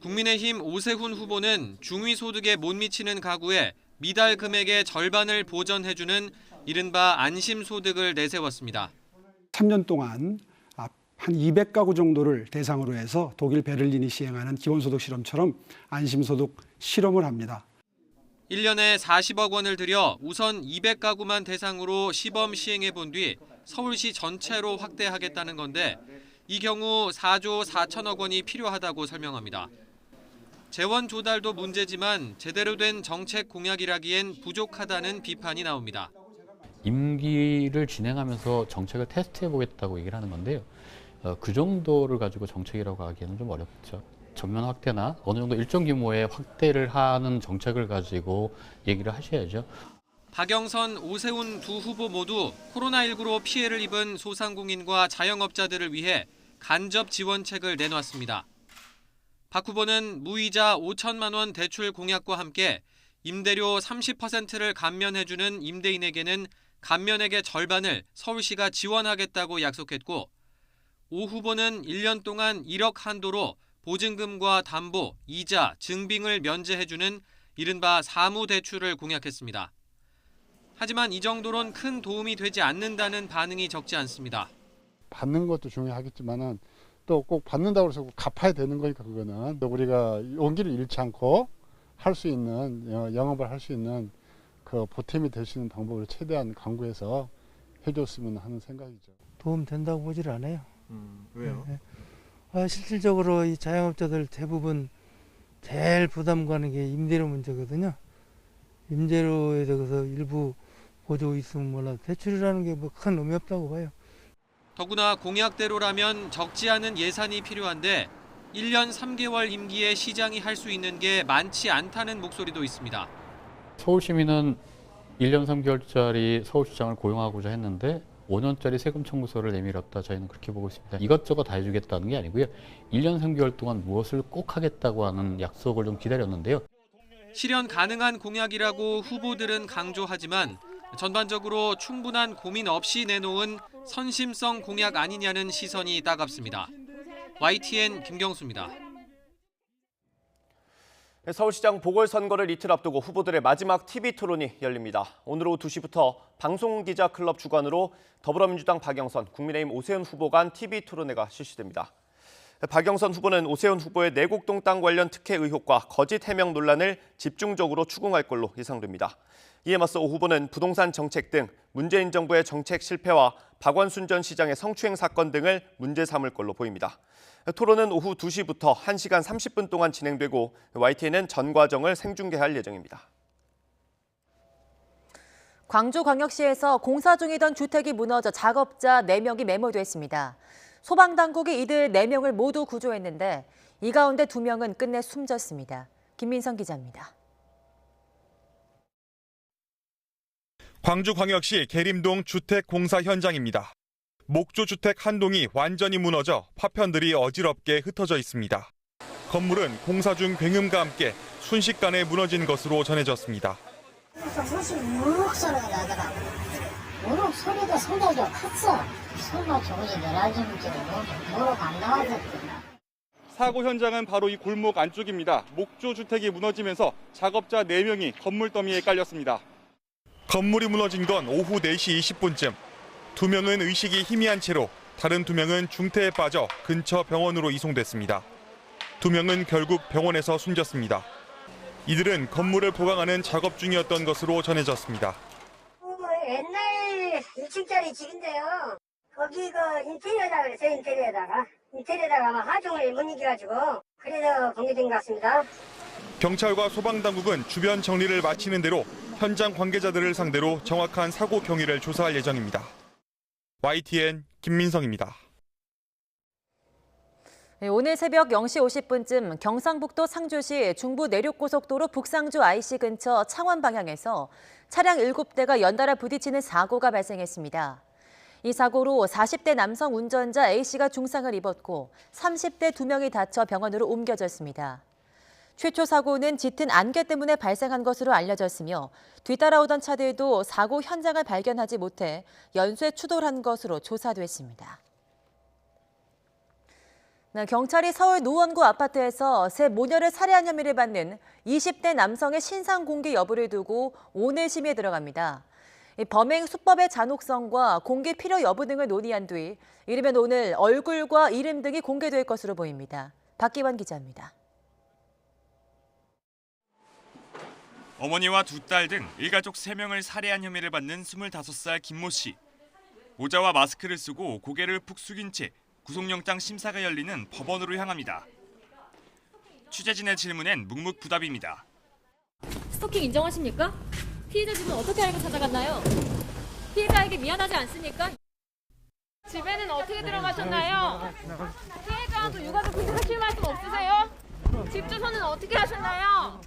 국민의힘 오세훈 후보는 중위소득에 못 미치는 가구에 미달 금액의 절반을 보전해주는 이른바 안심소득을 내세웠습니다. 3년 동안 한 200가구 정도를 대상으로 해서 독일 베를린이 시행하는 기본소득 실험처럼 안심소득 실험을 합니다. 1년에 40억 원을 들여 우선 200가구만 대상으로 시범 시행해 본 뒤 서울시 전체로 확대하겠다는 건데 이 경우 4조 4천억 원이 필요하다고 설명합니다. 재원 조달도 문제지만 제대로 된 정책 공약이라기엔 부족하다는 비판이 나옵니다. 임기를 진행하면서 정책을 테스트해보겠다고 얘기를 하는 건데요. 그 정도를 가지고 정책이라고 하기에는 좀 어렵죠. 전면 확대나 어느 정도 일정 규모의 확대를 하는 정책을 가지고 얘기를 하셔야죠. 박영선, 오세훈 두 후보 모두 코로나19로 피해를 입은 소상공인과 자영업자들을 위해 간접 지원책을 내놨습니다. 박 후보는 무이자 5천만 원 대출 공약과 함께 임대료 30%를 감면해주는 임대인에게는 감면액의 절반을 서울시가 지원하겠다고 약속했고 오 후보는 1년 동안 1억 한도로 보증금과 담보, 이자, 증빙을 면제해주는 이른바 사무대출을 공약했습니다. 하지만 이 정도론 큰 도움이 되지 않는다는 반응이 적지 않습니다. 받는 것도 중요하겠지만은 또 꼭 받는다고 해서 갚아야 되는 거니까 그거는 우리가 용기를 잃지 않고 할 수 있는 영업을 할 수 있는 그 보탬이 될 수 있는 방법을 최대한 강구해서 해줬으면 하는 생각이죠. 도움 된다고 보질 않아요. 왜요? 실질적으로 이 자영업자들 대부분 제일 부담 가는 게 임대료 문제거든요. 임대료에 대해서 일부 보조 있으면 몰라도 대출이라는 게 뭐 큰 의미 없다고 봐요. 더구나 공약대로라면 적지 않은 예산이 필요한데 1년 3개월 임기에 시장이 할 수 있는 게 많지 않다는 목소리도 있습니다. 서울시민은 1년 3개월짜리 서울시장을 고용하고자 했는데 5년짜리 세금 청구서를 내밀었다. 저희는 그렇게 보고 있습니다. 이것저것 다 해주겠다는 게 아니고요. 1년 3개월 동안 무엇을 꼭 하겠다고 하는 약속을 좀 기다렸는데요. 실현 가능한 공약이라고 후보들은 강조하지만 전반적으로 충분한 고민 없이 내놓은 선심성 공약 아니냐는 시선이 따갑습니다. YTN 김경수입니다. 서울시장 보궐선거를 이틀 앞두고 후보들의 마지막 TV 토론이 열립니다. 오늘 오후 2시부터 방송기자클럽 주관으로 더불어민주당 박영선, 국민의힘 오세훈 후보 간 TV 토론회가 실시됩니다. 박영선 후보는 오세훈 후보의 내곡동 땅 관련 특혜 의혹과 거짓 해명 논란을 집중적으로 추궁할 걸로 예상됩니다. 이에 맞서 오 후보는 부동산 정책 등 문재인 정부의 정책 실패와 박원순 전 시장의 성추행 사건 등을 문제 삼을 걸로 보입니다. 토론은 오후 2시부터 1시간 30분 동안 진행되고 YTN은 전 과정을 생중계할 예정입니다. 광주광역시에서 공사 중이던 주택이 무너져 작업자 4명이 매몰됐습니다. 소방당국이 이들 4명을 모두 구조했는데 이 가운데 2명은 끝내 숨졌습니다. 김민성 기자입니다. 광주광역시 계림동 주택 공사 현장입니다. 목조 주택 한 동이 완전히 무너져 파편들이 어지럽게 흩어져 있습니다. 건물은 공사 중 굉음과 함께 순식간에 무너진 것으로 전해졌습니다. 무슨 무럭 소리가 나더라고. 무럭 소리가 상당히 컸어. 설마 저것이 내려앉으면 무럭 안 나와졌구나. 사고 현장은 바로 이 골목 안쪽입니다. 목조 주택이 무너지면서 작업자 4명이 건물 더미에 깔렸습니다. 건물이 무너진 건 오후 4시 20분쯤. 2명은 의식이 희미한 채로 다른 2명은 중태에 빠져 근처 병원으로 이송됐습니다. 2명은 결국 병원에서 숨졌습니다. 이들은 건물을 보강하는 작업 중이었던 것으로 전해졌습니다. 옛날 2층짜리 집인데요. 거기 인테리어에다가 그랬어요. 인테리어에다가 아마 하중을 못 이겨가지고 그래서 붕괴된 것 같습니다. 경찰과 소방당국은 주변 정리를 마치는 대로 현장 관계자들을 상대로 정확한 사고 경위를 조사할 예정입니다. YTN 김민성입니다. 오늘 새벽 0시 50분쯤 경상북도 상주시 중부 내륙고속도로 북상주 IC 근처 창원 방향에서 차량 7대가 연달아 부딪히는 사고가 발생했습니다. 이 사고로 40대 남성 운전자 A씨가 중상을 입었고 30대 2명이 다쳐 병원으로 옮겨졌습니다. 최초 사고는 짙은 안개 때문에 발생한 것으로 알려졌으며 뒤따라오던 차들도 사고 현장을 발견하지 못해 연쇄 추돌한 것으로 조사됐습니다. 경찰이 서울 노원구 아파트에서 새 모녀를 살해한 혐의를 받는 20대 남성의 신상 공개 여부를 두고 오늘 심의에 들어갑니다. 범행 수법의 잔혹성과 공개 필요 여부 등을 논의한 뒤 이르면 오늘 얼굴과 이름 등이 공개될 것으로 보입니다. 박기환 기자입니다. 어머니와 2딸 등 일가족 3명을 살해한 혐의를 받는 25살 김모 씨. 모자와 마스크를 쓰고 고개를 푹 숙인 채 구속영장 심사가 열리는 법원으로 향합니다. 취재진의 질문엔 묵묵부답입니다. 스토킹 인정하십니까? 피해자 집은 어떻게 알고 찾아갔나요? 피해자에게 미안하지 않습니까? 집에는 어떻게 들어가셨나요? 피해자와도 유가족분들 하실 말씀 없으세요? 집 주소는 어떻게 하셨나요?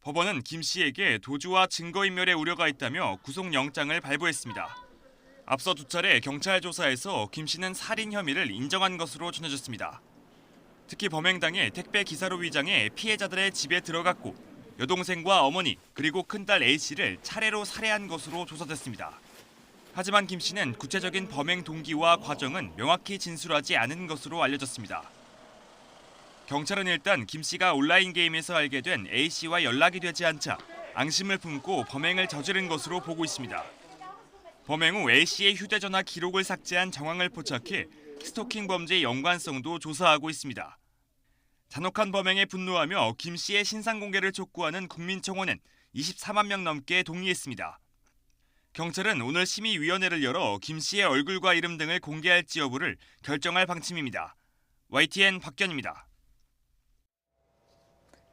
법원은 김 씨에게 도주와 증거인멸의 우려가 있다며 구속영장을 발부했습니다. 앞서 2차례 경찰 조사에서 김 씨는 살인 혐의를 인정한 것으로 전해졌습니다. 특히 범행 당일 택배 기사로 위장해 피해자들의 집에 들어갔고 여동생과 어머니 그리고 큰딸 A씨를 차례로 살해한 것으로 조사됐습니다. 하지만 김 씨는 구체적인 범행 동기와 과정은 명확히 진술하지 않은 것으로 알려졌습니다. 경찰은 일단 김 씨가 온라인 게임에서 알게 된 A씨와 연락이 되지 않자 앙심을 품고 범행을 저지른 것으로 보고 있습니다. 범행 후 A씨의 휴대전화 기록을 삭제한 정황을 포착해 스토킹 범죄의 연관성도 조사하고 있습니다. 잔혹한 범행에 분노하며 김 씨의 신상 공개를 촉구하는 국민청원은 24만 명 넘게 동의했습니다. 경찰은 오늘 심의위원회를 열어 김 씨의 얼굴과 이름 등을 공개할지 여부를 결정할 방침입니다. YTN 박견입니다.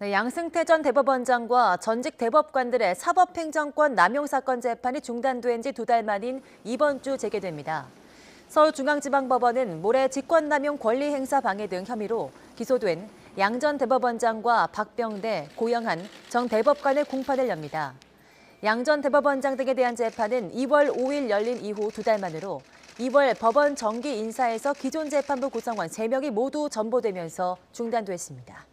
양승태 전 대법원장과 전직 대법관들의 사법행정권 남용 사건 재판이 중단된 지 2달 만인 이번 주 재개됩니다. 서울중앙지방법원은 모레 직권남용 권리행사 방해 등 혐의로 기소된 양 전 대법원장과 박병대, 고영한 정 대법관의 공판을 엽니다. 양 전 대법원장 등에 대한 재판은 2월 5일 열린 이후 2달 만으로 2월 법원 정기 인사에서 기존 재판부 구성원 3명이 모두 전보되면서 중단됐습니다.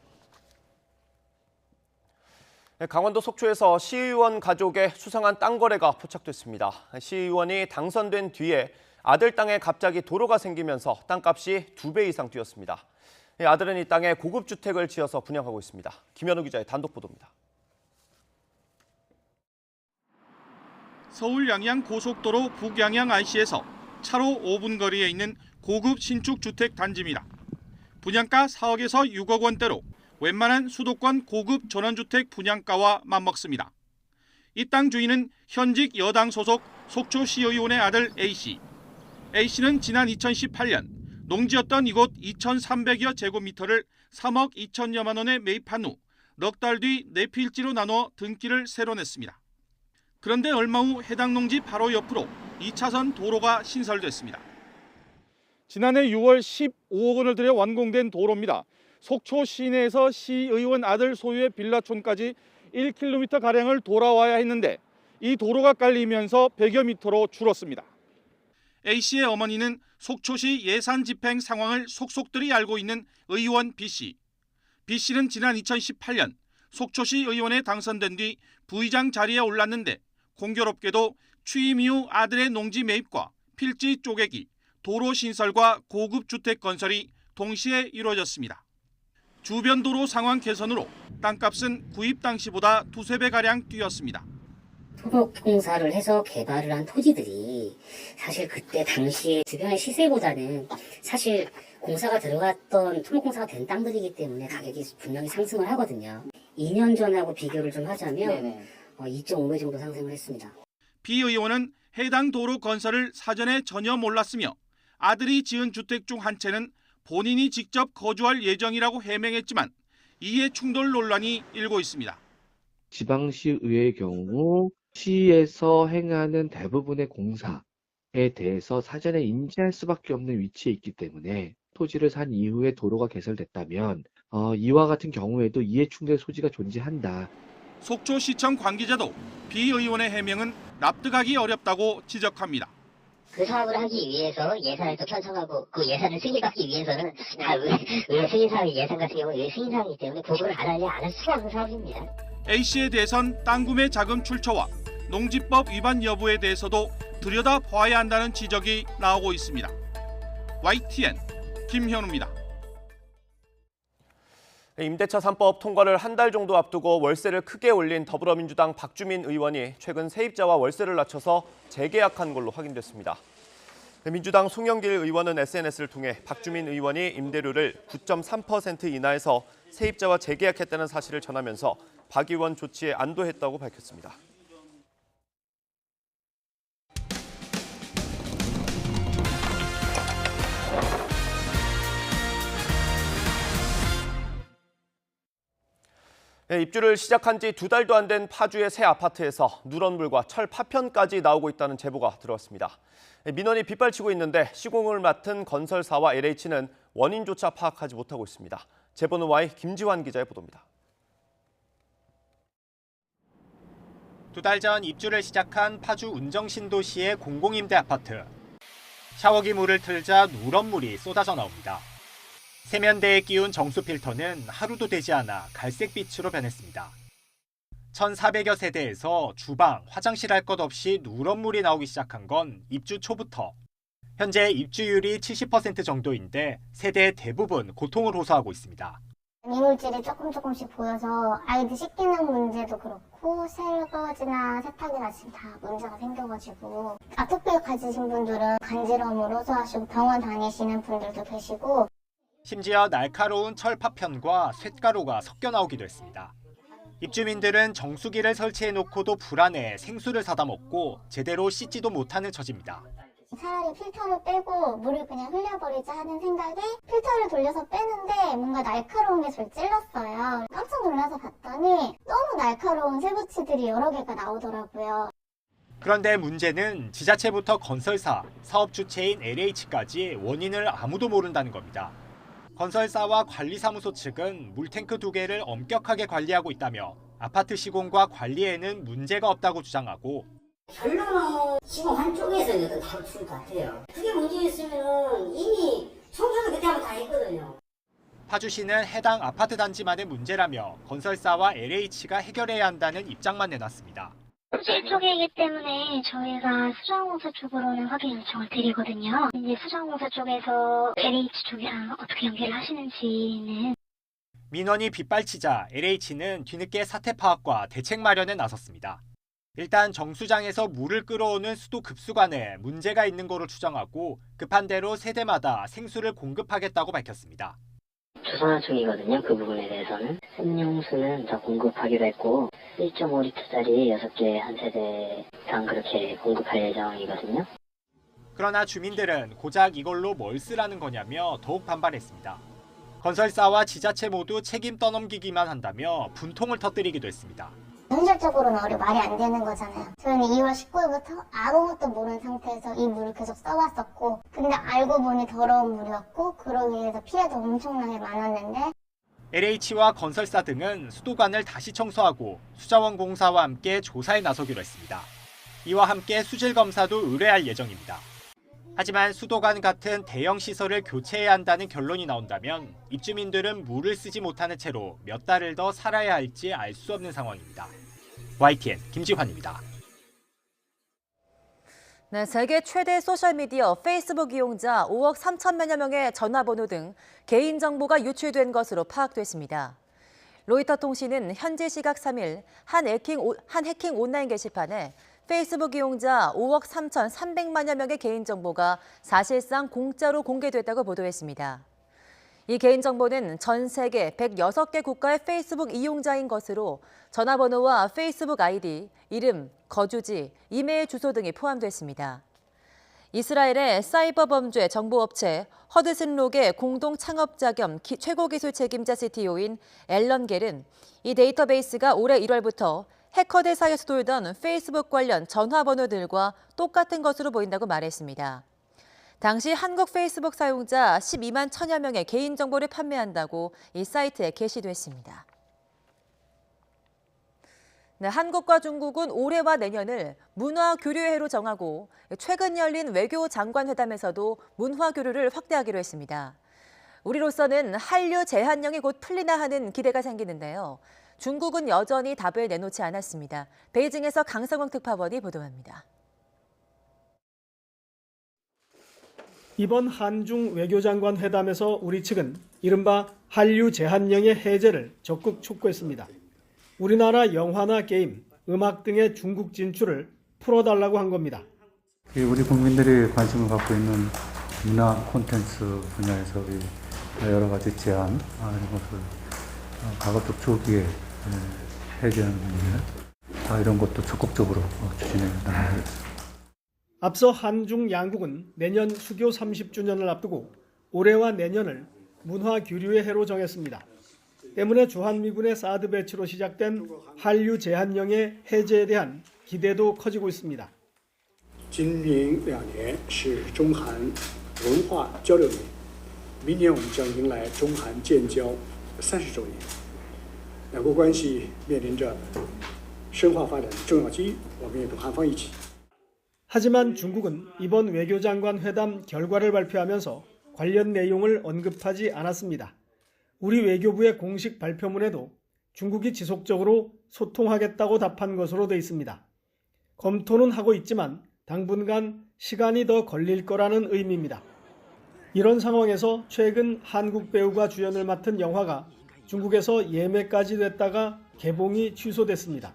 강원도 속초에서 시의원 가족의 수상한 땅 거래가 포착됐습니다. 시의원이 당선된 뒤에 아들 땅에 갑자기 도로가 생기면서 땅값이 2배 이상 뛰었습니다. 아들은 이 땅에 고급 주택을 지어서 분양하고 있습니다. 김현우 기자의 단독 보도입니다. 서울 양양 고속도로 북양양 IC에서 차로 5분 거리에 있는 고급 신축 주택 단지입니다. 분양가 4억에서 6억 원대로 웬만한 수도권 고급 전원주택 분양가와 맞먹습니다. 이 땅 주인은 현직 여당 소속 속초시의원의 아들 A씨. A씨는 지난 2018년 농지였던 이곳 2,300여 제곱미터를 3억 2천여만 원에 매입한 후 넉 달 뒤 네 필지로 나눠 등기를 새로 냈습니다. 그런데 얼마 후 해당 농지 바로 옆으로 2차선 도로가 신설됐습니다. 지난해 6월 15억 원을 들여 완공된 도로입니다. 속초 시내에서 시의원 아들 소유의 빌라촌까지 1km가량을 돌아와야 했는데 이 도로가 깔리면서 100여 미터로 줄었습니다. A씨의 어머니는 속초시 예산 집행 상황을 속속들이 알고 있는 의원 B씨. B씨는 지난 2018년 속초시 의원에 당선된 뒤 부의장 자리에 올랐는데 공교롭게도 취임 이후 아들의 농지 매입과 필지 쪼개기, 도로 신설과 고급 주택 건설이 동시에 이루어졌습니다. 주변 도로 상황 개선으로 땅값은 구입 당시보다 2~3배가량 뛰었습니다. 토목 공사를 해서 개발을 한 토지들이 사실 그때 당시 주변의 시세보다는 사실 공사가 들어갔던 토목 공사가 된 땅들이기 때문에 가격이 분명히 상승을 하거든요. 2년 전하고 비교를 좀 하자면 2.5배 정도 상승을 했습니다. 비 의원은 해당 도로 건설을 사전에 전혀 몰랐으며 아들이 지은 주택 중 한 채는 본인이 직접 거주할 예정이라고 해명했지만 이해 충돌 논란이 일고 있습니다. 지방시의회의 경우 시에서 행하는 대부분의 공사에 대해서 사전에 인지할 수밖에 없는 위치에 있기 때문에 토지를 산 이후에 도로가 개설됐다면 이와 같은 경우에도 이해충돌 소지가 존재한다. 속초시청 관계자도 비 의원의 해명은 납득하기 어렵다고 지적합니다. 그 사업을 하기 위해서 예산을 또 편성하고 그 예산을 승인받기 위해서는 다 의회 승인사항이 예산 같은 경우 의회 승인사항이기 때문에 보고를 안 할 수가 없는 사업입니다. A씨에 대해선 땅 구매 자금 출처와 농지법 위반 여부에 대해서도 들여다봐야 한다는 지적이 나오고 있습니다. YTN 김현우입니다. 임대차 3법 통과를 한 달 정도 앞두고 월세를 크게 올린 더불어민주당 박주민 의원이 최근 세입자와 월세를 낮춰서 재계약한 걸로 확인됐습니다. 민주당 송영길 의원은 SNS를 통해 박주민 의원이 임대료를 9.3% 인하해서 세입자와 재계약했다는 사실을 전하면서 박 의원 조치에 안도했다고 밝혔습니다. 입주를 시작한 지 2달도 안 된 파주의 새 아파트에서 누런물과 철 파편까지 나오고 있다는 제보가 들어왔습니다. 민원이 빗발치고 있는데 시공을 맡은 건설사와 LH는 원인조차 파악하지 못하고 있습니다. 제보는 Y 김지환 기자의 보도입니다. 2달 전 입주를 시작한 파주 운정신도시의 공공임대 아파트. 샤워기 물을 틀자 누런물이 쏟아져 나옵니다. 세면대에 끼운 정수 필터는 하루도 되지 않아 갈색빛으로 변했습니다. 1,400여 세대에서 주방, 화장실 할 것 없이 누런물이 나오기 시작한 건 입주 초부터. 현재 입주율이 70% 정도인데 세대의 대부분 고통을 호소하고 있습니다. 이물질이 조금씩 보여서 아이들 씻기는 문제도 그렇고 설거지나 세탁이나 지금 다 문제가 생겨가지고 아토피 가지신 분들은 간지러움을 호소하시고 병원 다니시는 분들도 계시고 심지어 날카로운 철 파편과 쇳가루가 섞여 나오기도 했습니다. 입주민들은 정수기를 설치해놓고도 불안해 생수를 사다 먹고 제대로 씻지도 못하는 처지입니다. 차라리 필터를 빼고 물을 그냥 흘려버리자 하는 생각에 필터를 돌려서 빼는데 뭔가 날카로운 게 저를 찔렀어요. 깜짝 놀라서 봤더니 너무 날카로운 쇠붙이들이 여러 개가 나오더라고요. 그런데 문제는 지자체부터 건설사, 사업 주체인 LH까지 원인을 아무도 모른다는 겁니다. 건설사와 관리사무소 측은 물탱크 2개를 엄격하게 관리하고 있다며 아파트 시공과 관리에는 문제가 없다고 주장하고 결론은 시공한 쪽에서는 다룰 것 같아요. 그게 문제였으면 이미 청소도 그때 한번 다 했거든요. 파주시는 해당 아파트 단지만의 문제라며 건설사와 LH가 해결해야 한다는 입장만 내놨습니다. 수질 쪽이기 때문에 저희가 수자원공사 쪽으로는 확인 요청을 드리거든요. 이제 수자원공사 쪽에서 LH 쪽이랑 어떻게 연계를 하시는지는. 민원이 빗발치자 LH는 뒤늦게 사태 파악과 대책 마련에 나섰습니다. 일단 정수장에서 물을 끌어오는 수도 급수관에 문제가 있는 거로 추정하고 급한 대로 세대마다 생수를 공급하겠다고 밝혔습니다. 조사 중이거든요. 그 부분에 대해서는. 생용수는 다 공급하기로 했고 1.5리터짜리 6개 한 세대당 그렇게 공급할 예정이거든요. 그러나 주민들은 고작 이걸로 뭘 쓰라는 거냐며 더욱 반발했습니다. 건설사와 지자체 모두 책임 떠넘기기만 한다며 분통을 터뜨리기도 했습니다. 현실적으로는 말이 안 되는 거잖아요. 저희는 2월 19일부터 아무것도 모르는 상태에서 이 물을 계속 써왔었고 근데 알고 보니 더러운 물이었고 그러기 위해서 피해도 엄청나게 많았는데 LH와 건설사 등은 수도관을 다시 청소하고 수자원공사와 함께 조사에 나서기로 했습니다. 이와 함께 수질검사도 의뢰할 예정입니다. 하지만 수도관 같은 대형 시설을 교체해야 한다는 결론이 나온다면 입주민들은 물을 쓰지 못하는 채로 몇 달을 더 살아야 할지 알 수 없는 상황입니다. YTN 김지환입니다. 네, 세계 최대 소셜미디어 페이스북 이용자 5억 3천만여 명의 전화번호 등 개인정보가 유출된 것으로 파악됐습니다. 로이터 통신은 현지 시각 3일 한 해킹 온라인 게시판에 페이스북 이용자 5억 3,300만여 명의 개인정보가 사실상 공짜로 공개됐다고 보도했습니다. 이 개인정보는 전 세계 106개 국가의 페이스북 이용자인 것으로 전화번호와 페이스북 아이디, 이름, 거주지, 이메일 주소 등이 포함됐습니다. 이스라엘의 사이버 범죄 정보업체 허드슨록의 공동 창업자 겸 최고 기술 책임자 CTO인 앨런 겔은 이 데이터베이스가 올해 1월부터 해커들 사이에서 돌던 페이스북 관련 전화번호들과 똑같은 것으로 보인다고 말했습니다. 당시 한국 페이스북 사용자 12만 1천여 명의 개인정보를 판매한다고 이 사이트에 게시됐습니다. 네, 한국과 중국은 올해와 내년을 문화교류해로 정하고 최근 열린 외교장관회담에서도 문화교류를 확대하기로 했습니다. 우리로서는 한류 제한령이 곧 풀리나 하는 기대가 생기는데요. 중국은 여전히 답을 내놓지 않았습니다. 베이징에서 강성광 특파원이 보도합니다. 이번 한중 외교장관 회담에서 우리 측은 이른바 한류 제한령의 해제를 적극 촉구했습니다. 우리나라 영화나 게임, 음악 등의 중국 진출을 풀어달라고 한 겁니다. 우리 국민들이 관심을 갖고 있는 문화 콘텐츠 분야에서 여러 가지 제한 이런 것을 가급적 초기에 해제하는 문제 이런 것도 적극적으로 추진해 나가겠습니다. 앞서 한중 양국은 내년 수교 30주년을 앞두고 올해와 내년을 문화교류의 해로 정했습니다. 때문에 주한미군의 사드 배치로 시작된 한류 제한령의 해제에 대한 기대도 커지고 있습니다. 今明2年是中韩文化交流年，明年我们将迎来中韩建交30周年，两国关系面临着深化发展的重要机遇，我们也同韩方一起。 하지만 중국은 이번 외교장관 회담 결과를 발표하면서 관련 내용을 언급하지 않았습니다. 우리 외교부의 공식 발표문에도 중국이 지속적으로 소통하겠다고 답한 것으로 돼 있습니다. 검토는 하고 있지만 당분간 시간이 더 걸릴 거라는 의미입니다. 이런 상황에서 최근 한국 배우가 주연을 맡은 영화가 중국에서 예매까지 됐다가 개봉이 취소됐습니다.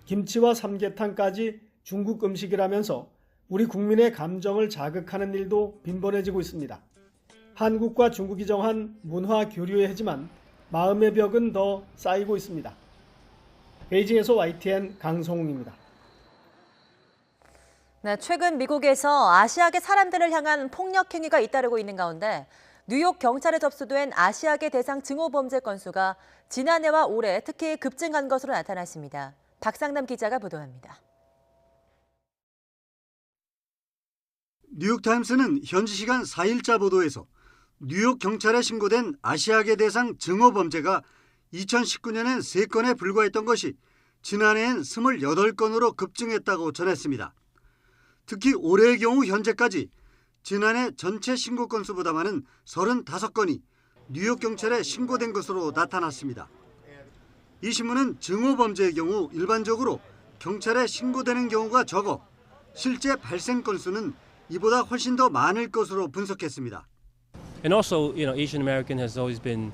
김치와 삼계탕까지 중국 음식이라면서 우리 국민의 감정을 자극하는 일도 빈번해지고 있습니다. 한국과 중국이 정한 문화 교류의 해지만 마음의 벽은 더 쌓이고 있습니다. 베이징에서 YTN 강성웅입니다. 네, 최근 미국에서 아시아계 사람들을 향한 폭력 행위가 잇따르고 있는 가운데 뉴욕 경찰에 접수된 아시아계 대상 증오 범죄 건수가 지난해와 올해 특히 급증한 것으로 나타났습니다. 박상남 기자가 보도합니다. 뉴욕타임스는 현지 시간 4일자 보도에서 뉴욕 경찰에 신고된 아시아계 대상 증오 범죄가 2019년엔 3건에 불과했던 것이 지난해엔 28건으로 급증했다고 전했습니다. 특히 올해의 경우 현재까지 지난해 전체 신고 건수보다 많은 35건이 뉴욕 경찰에 신고된 것으로 나타났습니다. 이 신문은 증오범죄의 경우 일반적으로 경찰에 신고되는 경우가 적어 실제 발생 건수는 이보다 훨씬 더 많을 것으로 분석했습니다. And also, Asian American has always been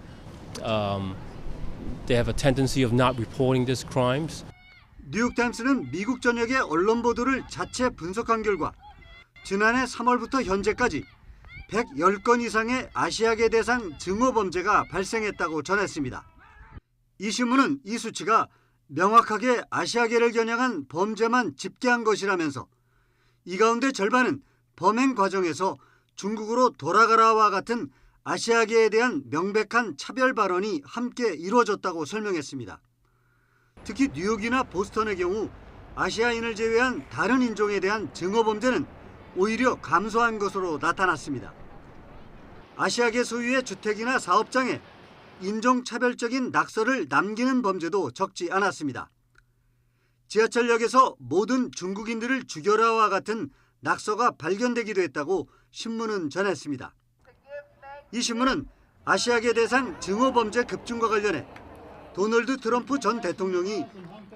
they have a tendency of not reporting these crimes. 뉴욕타임스는 미국 전역의 언론 보도를 자체 분석한 결과 지난해 3월부터 현재까지 110건 이상의 아시아계 대상 증오범죄가 발생했다고 전했습니다. 이 신문은 이 수치가 명확하게 아시아계를 겨냥한 범죄만 집계한 것이라면서 이 가운데 절반은 범행 과정에서 중국으로 돌아가라와 같은 아시아계에 대한 명백한 차별 발언이 함께 이루어졌다고 설명했습니다. 특히 뉴욕이나 보스턴의 경우 아시아인을 제외한 다른 인종에 대한 증오범죄는 오히려 감소한 것으로 나타났습니다. 아시아계 소유의 주택이나 사업장에 인종차별적인 낙서를 남기는 범죄도 적지 않았습니다. 지하철역에서 모든 중국인들을 죽여라와 같은 낙서가 발견되기도 했다고 신문은 전했습니다. 이 신문은 아시아계 대상 증오범죄 급증과 관련해 도널드 트럼프 전 대통령이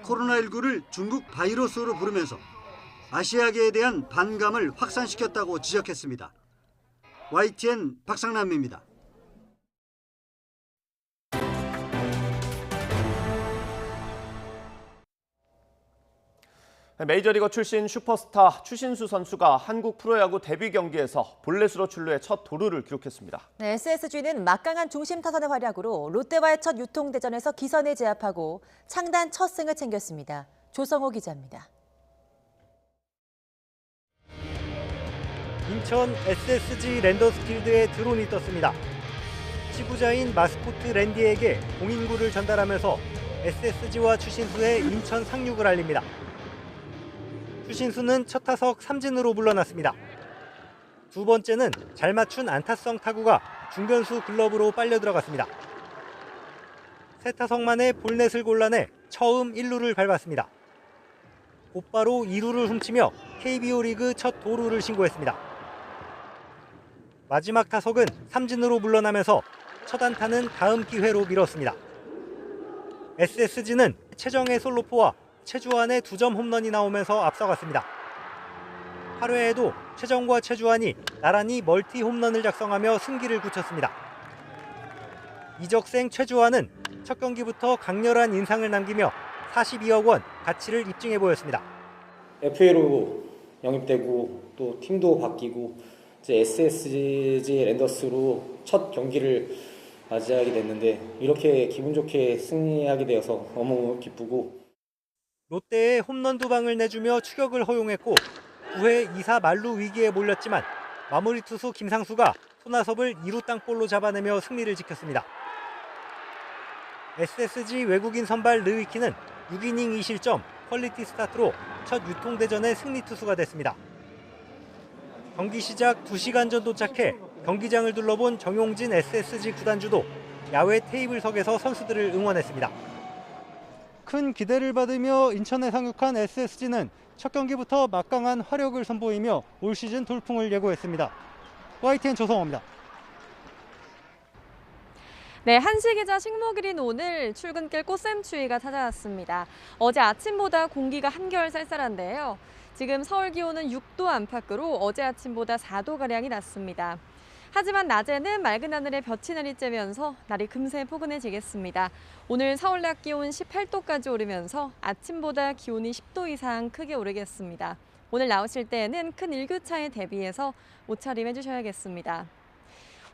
코로나19를 중국 바이러스로 부르면서 아시아계에 대한 반감을 확산시켰다고 지적했습니다. YTN 박상남입니다. 메이저리거 출신 슈퍼스타 추신수 선수가 한국 프로야구 데뷔 경기에서 볼넷으로 출루해 첫 도루를 기록했습니다. 네, SSG는 막강한 중심 타선의 활약으로 롯데와의 첫 유통대전에서 기선을 제압하고 창단 첫 승을 챙겼습니다. 조성호 기자입니다. 인천 SSG 랜더스필드에 드론이 떴습니다. 지부자인 마스코트 랜디에게 공인구를 전달하면서 SSG와 추신수의 인천 상륙을 알립니다. 추신수는 첫 타석 삼진으로 물러났습니다. 두 번째는 잘 맞춘 안타성 타구가 중견수 글러브로 빨려 들어갔습니다. 세 타석 만에 볼넷을 골라내 처음 1루를 밟았습니다. 곧바로 2루를 훔치며 KBO 리그 첫 도루를 신고했습니다. 마지막 타석은 삼진으로 물러나면서 첫 안타는 다음 기회로 미뤘습니다. SSG는 최정의 솔로포와 최주환의 2점 홈런이 나오면서 앞서갔습니다. 8회에도 최정과 최주환이 나란히 멀티 홈런을 작성하며 승기를 굳혔습니다. 이적생 최주환은 첫 경기부터 강렬한 인상을 남기며 42억 원 가치를 입증해 보였습니다. FA로 영입되고 또 팀도 바뀌고 이제 SSG 랜더스로 첫 경기를 맞이하게 됐는데 이렇게 기분 좋게 승리하게 되어서 너무 기쁘고 롯데에 홈런 2방을 내주며 추격을 허용했고 9회 2사 만루 위기에 몰렸지만 마무리 투수 김상수가 손아섭을 2루 땅볼로 잡아내며 승리를 지켰습니다. SSG 외국인 선발 르위키는 6이닝 2실점 퀄리티 스타트로 첫 유통대전의 승리 투수가 됐습니다. 경기 시작 2시간 전 도착해 경기장을 둘러본 정용진 SSG 구단주도 야외 테이블석에서 선수들을 응원했습니다. 큰 기대를 받으며 인천에 상륙한 SSG는 첫 경기부터 막강한 화력을 선보이며 올 시즌 돌풍을 예고했습니다. YTN 조성호입니다. 네, 한시 기자 식목일인 오늘 출근길 꽃샘추위가 찾아왔습니다. 어제 아침보다 공기가 한결 쌀쌀한데요. 지금 서울 기온은 6도 안팎으로 어제 아침보다 4도가량이 낮습니다. 하지만 낮에는 맑은 하늘에 볕이 내리쬐면서 날이 금세 포근해지겠습니다. 오늘 서울 낮 기온 18도까지 오르면서 아침보다 기온이 10도 이상 크게 오르겠습니다. 오늘 나오실 때에는 큰 일교차에 대비해서 옷차림 해주셔야겠습니다.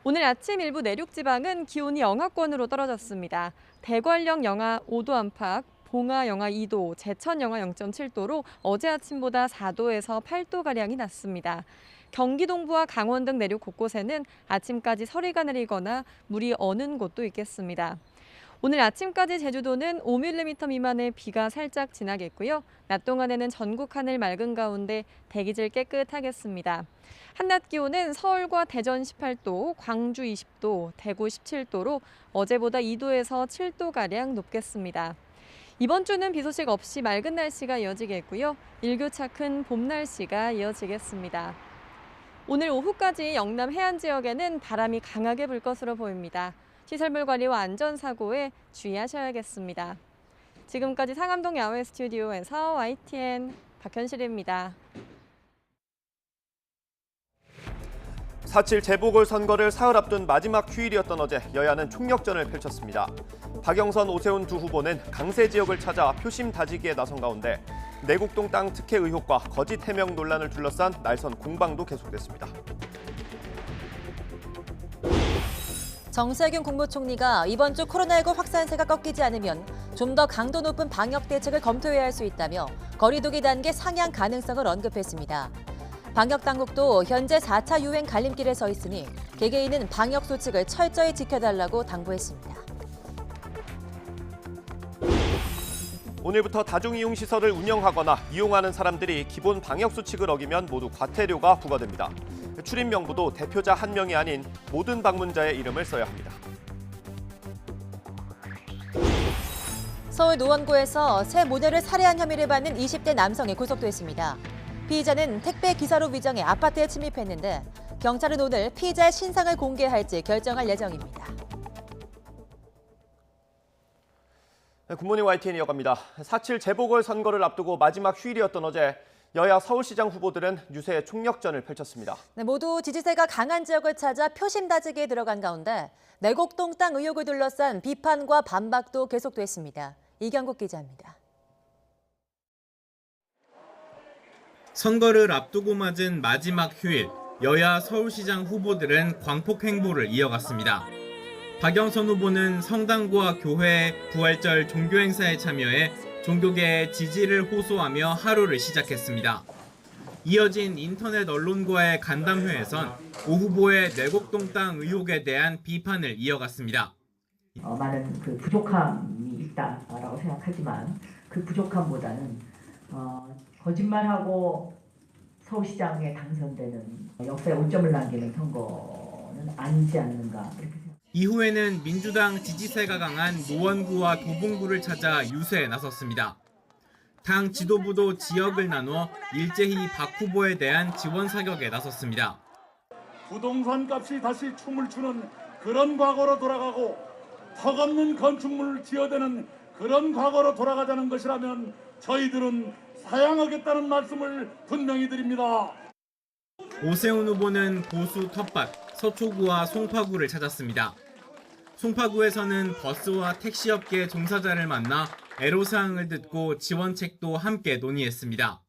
오늘 아침 일부 내륙 지방은 기온이 영하권으로 떨어졌습니다. 대관령 영하 5도 안팎, 봉화 영하 2도, 제천 영하 0.7도로 어제 아침보다 4도에서 8도가량이 낮습니다. 경기 동부와 강원 등 내륙 곳곳에는 아침까지 서리가 내리거나 물이 어는 곳도 있겠습니다. 오늘 아침까지 제주도는 5mm 미만의 비가 살짝 지나겠고요. 낮 동안에는 전국 하늘 맑은 가운데 대기질 깨끗하겠습니다. 한낮 기온은 서울과 대전 18도, 광주 20도, 대구 17도로 어제보다 2도에서 7도가량 높겠습니다. 이번 주는 비 소식 없이 맑은 날씨가 이어지겠고요. 일교차 큰 봄 날씨가 이어지겠습니다. 오늘 오후까지 영남 해안 지역에는 바람이 강하게 불 것으로 보입니다. 시설물 관리와 안전사고에 주의하셔야겠습니다. 지금까지 상암동 야외 스튜디오에서 YTN 박현실입니다. 4.7 재보궐선거를 사흘 앞둔 마지막 휴일이었던 어제 여야는 총력전을 펼쳤습니다. 박영선, 오세훈 두 후보는 강세 지역을 찾아 표심 다지기에 나선 가운데 내곡동 땅 특혜 의혹과 거짓 해명 논란을 둘러싼 날선 공방도 계속됐습니다. 정세균 국무총리가 이번 주 코로나19 확산세가 꺾이지 않으면 좀 더 강도 높은 방역 대책을 검토해야 할 수 있다며 거리두기 단계 상향 가능성을 언급했습니다. 방역 당국도 현재 4차 유행 갈림길에 서 있으니 개개인은 방역 수칙을 철저히 지켜달라고 당부했습니다. 오늘부터 다중이용시설을 운영하거나 이용하는 사람들이 기본 방역 수칙을 어기면 모두 과태료가 부과됩니다. 출입 명부도 대표자 한 명이 아닌 모든 방문자의 이름을 써야 합니다. 서울 노원구에서 새 모델을 살해한 혐의를 받는 20대 남성이 구속됐습니다. 피의자는 택배 기사로 위장해 아파트에 침입했는데 경찰은 오늘 피의자의 신상을 공개할지 결정할 예정입니다. 굿모닝 YTN 이어갑니다. 4.7 재보궐선거를 앞두고 마지막 휴일이었던 어제 여야 서울시장 후보들은 유세 총력전을 펼쳤습니다. 모두 지지세가 강한 지역을 찾아 표심 다지기에 들어간 가운데 내곡동 땅 의혹을 둘러싼 비판과 반박도 계속됐습니다. 이경국 기자입니다. 선거를 앞두고 맞은 마지막 휴일, 여야 서울시장 후보들은 광폭 행보를 이어갔습니다. 박영선 후보는 성당과 교회, 부활절 종교행사에 참여해 종교계의 지지를 호소하며 하루를 시작했습니다. 이어진 인터넷 언론과의 간담회에선 오 후보의 내곡동 땅 의혹에 대한 비판을 이어갔습니다. 많은 그 부족함이 있다라고 생각하지만 그 부족함보다는 거짓말하고 서울시장에 당선되는 역사에 오점을 남기는 선거는 아니지 않는가 그렇게 생각합니다. 이후에는 민주당 지지세가 강한 노원구와 도봉구를 찾아 유세에 나섰습니다. 당 지도부도 지역을 나눠 일제히 박 후보에 대한 지원 사격에 나섰습니다. 부동산 값이 다시 춤을 추는 그런 과거로 돌아가고 턱없는 건축물을 지어대는 그런 과거로 돌아가자는 것이라면 저희들은 사양하겠다는 말씀을 분명히 드립니다. 오세훈 후보는 보수 텃밭 서초구와 송파구를 찾았습니다. 송파구에서는 버스와 택시업계 종사자를 만나 애로사항을 듣고 지원책도 함께 논의했습니다.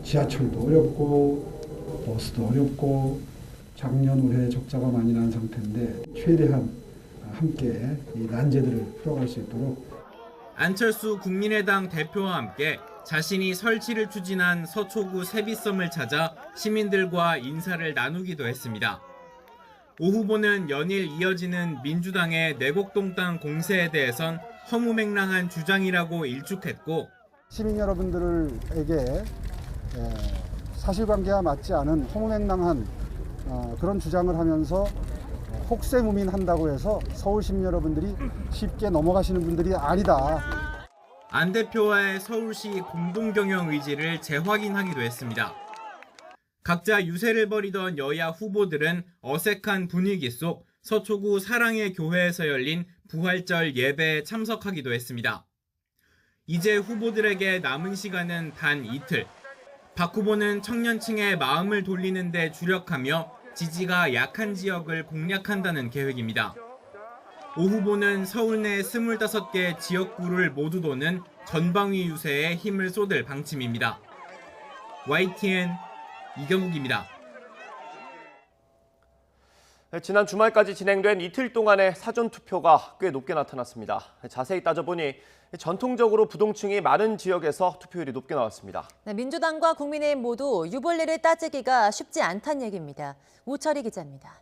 지하철도 어렵고 버스도 어렵고 작년 올해 적자가 많이 난 상태인데 최대한 함께 이 난제들을 풀어갈 수 있도록 안철수 국민의당 대표와 함께 자신이 설치를 추진한 서초구 세비섬을 찾아 시민들과 인사를 나누기도 했습니다. 오 후보는 연일 이어지는 민주당의 내곡동 땅 공세에 대해선 허무맹랑한 주장이라고 일축했고 시민 여러분들에게 사실관계와 맞지 않은 허무맹랑한 그런 주장을 하면서 혹세무민한다고 해서 서울 시민 여러분들이 쉽게 넘어가시는 분들이 아니다. 안 대표와의 서울시 공동경영 의지를 재확인하기도 했습니다. 각자 유세를 벌이던 여야 후보들은 어색한 분위기 속 서초구 사랑의 교회에서 열린 부활절 예배에 참석하기도 했습니다. 이제 후보들에게 남은 시간은 단 이틀. 박 후보는 청년층의 마음을 돌리는 데 주력하며 지지가 약한 지역을 공략한다는 계획입니다. 오 후보는 서울 내 25개 지역구를 모두 도는 전방위 유세에 힘을 쏟을 방침입니다. YTN 이경국입니다. 지난 주말까지 진행된 이틀 동안의 사전투표가 꽤 높게 나타났습니다. 자세히 따져보니 전통적으로 부동층이 많은 지역에서 투표율이 높게 나왔습니다. 민주당과 국민의힘 모두 유불리를 따지기가 쉽지 않다는 얘기입니다. 우철희 기자입니다.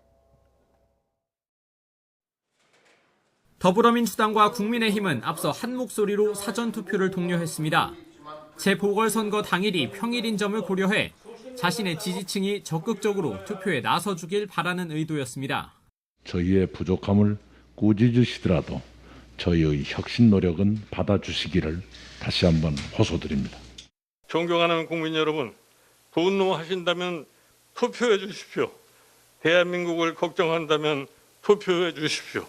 더불어민주당과 국민의힘은 앞서 한 목소리로 사전투표를 독려했습니다. 재보궐선거 당일이 평일인 점을 고려해 자신의 지지층이 적극적으로 투표에 나서주길 바라는 의도였습니다. 저희의 부족함을 꾸짖으시더라도 저희의 혁신 노력은 받아주시기를 다시 한번 호소드립니다. 존경하는 국민 여러분, 분노하신다면 투표해 주십시오. 대한민국을 걱정한다면 투표해 주십시오.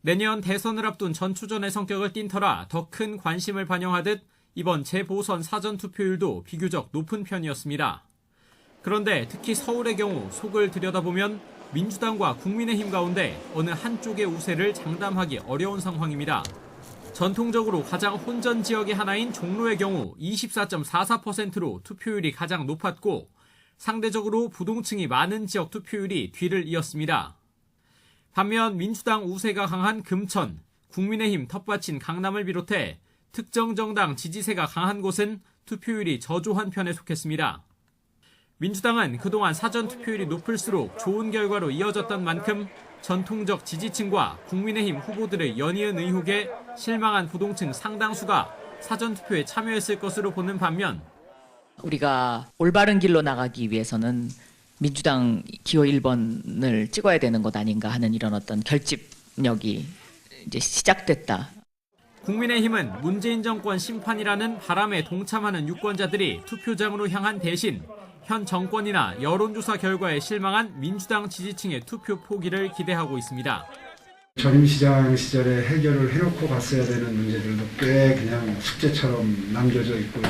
내년 대선을 앞둔 전초전의 성격을 띈 터라 더 큰 관심을 반영하듯 이번 재보선 사전투표율도 비교적 높은 편이었습니다. 그런데 특히 서울의 경우 속을 들여다보면 민주당과 국민의힘 가운데 어느 한쪽의 우세를 장담하기 어려운 상황입니다. 전통적으로 가장 혼전 지역의 하나인 종로의 경우 24.44%로 투표율이 가장 높았고 상대적으로 부동층이 많은 지역 투표율이 뒤를 이었습니다. 반면 민주당 우세가 강한 금천, 국민의힘 텃밭인 강남을 비롯해 특정 정당 지지세가 강한 곳은 투표율이 저조한 편에 속했습니다. 민주당은 그동안 사전투표율이 높을수록 좋은 결과로 이어졌던 만큼 전통적 지지층과 국민의힘 후보들의 연이은 의혹에 실망한 부동층 상당수가 사전투표에 참여했을 것으로 보는 반면 우리가 올바른 길로 나가기 위해서는 민주당 기호 1번을 찍어야 되는 것 아닌가 하는 이런 어떤 결집력이 이제 시작됐다. 국민의힘은 문재인 정권 심판이라는 바람에 동참하는 유권자들이 투표장으로 향한 대신 현 정권이나 여론조사 결과에 실망한 민주당 지지층의 투표 포기를 기대하고 있습니다. 전임 시장 시절에 해결을 해놓고 갔어야 되는 문제들도 꽤 그냥 숙제처럼 남겨져 있고요.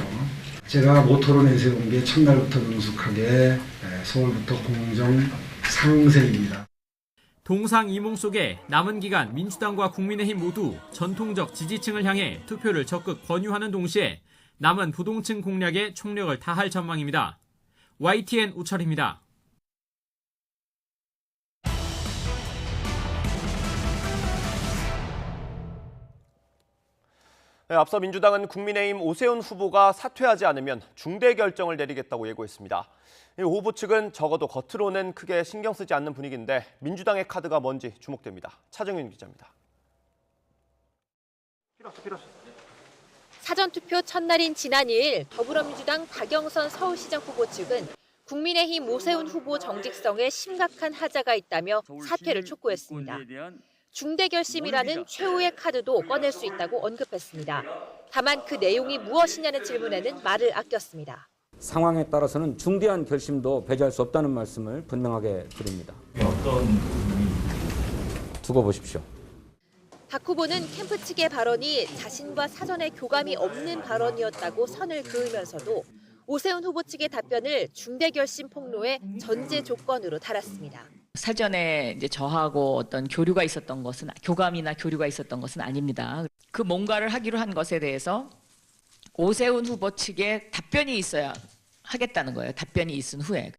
제가 모토로 내세운 게 첫날부터 능숙하게 서울부터 공정 상생입니다. 동상이몽 속에 남은 기간 민주당과 국민의힘 모두 전통적 지지층을 향해 투표를 적극 권유하는 동시에 남은 부동층 공략에 총력을 다할 전망입니다. YTN 우철입니다. 네, 앞서 민주당은 국민의힘 오세훈 후보가 사퇴하지 않으면 중대 결정을 내리겠다고 예고했습니다. 후보 측은 적어도 겉으로는 크게 신경 쓰지 않는 분위기인데 민주당의 카드가 뭔지 주목됩니다. 차정윤 기자입니다. 사전투표 첫날인 지난 2일 더불어민주당 박영선 서울시장 후보 측은 국민의힘 오세훈 후보 정직성에 심각한 하자가 있다며 사퇴를 촉구했습니다. 중대 결심이라는 최후의 카드도 꺼낼 수 있다고 언급했습니다. 다만 그 내용이 무엇이냐는 질문에는 말을 아꼈습니다. 상황에 따라서는 중대한 결심도 배제할 수 없다는 말씀을 분명하게 드립니다. 어떤 부분이 두고 보십시오. 박 후보는 캠프 측의 발언이 자신과 사전에 교감이 없는 발언이었다고 선을 그으면서도 오세훈 후보 측의 답변을 중대 결심 폭로의 전제 조건으로 달았습니다. 사전에 이제 저하고 어떤 교류가 있었던 것은 교감이나 교류가 있었던 것은 아닙니다. 그 뭔가를 하기로 한 것에 대해서 오세훈 후보 측에 답변이 있어야 하겠다는 거예요. 답변이 있은 후에.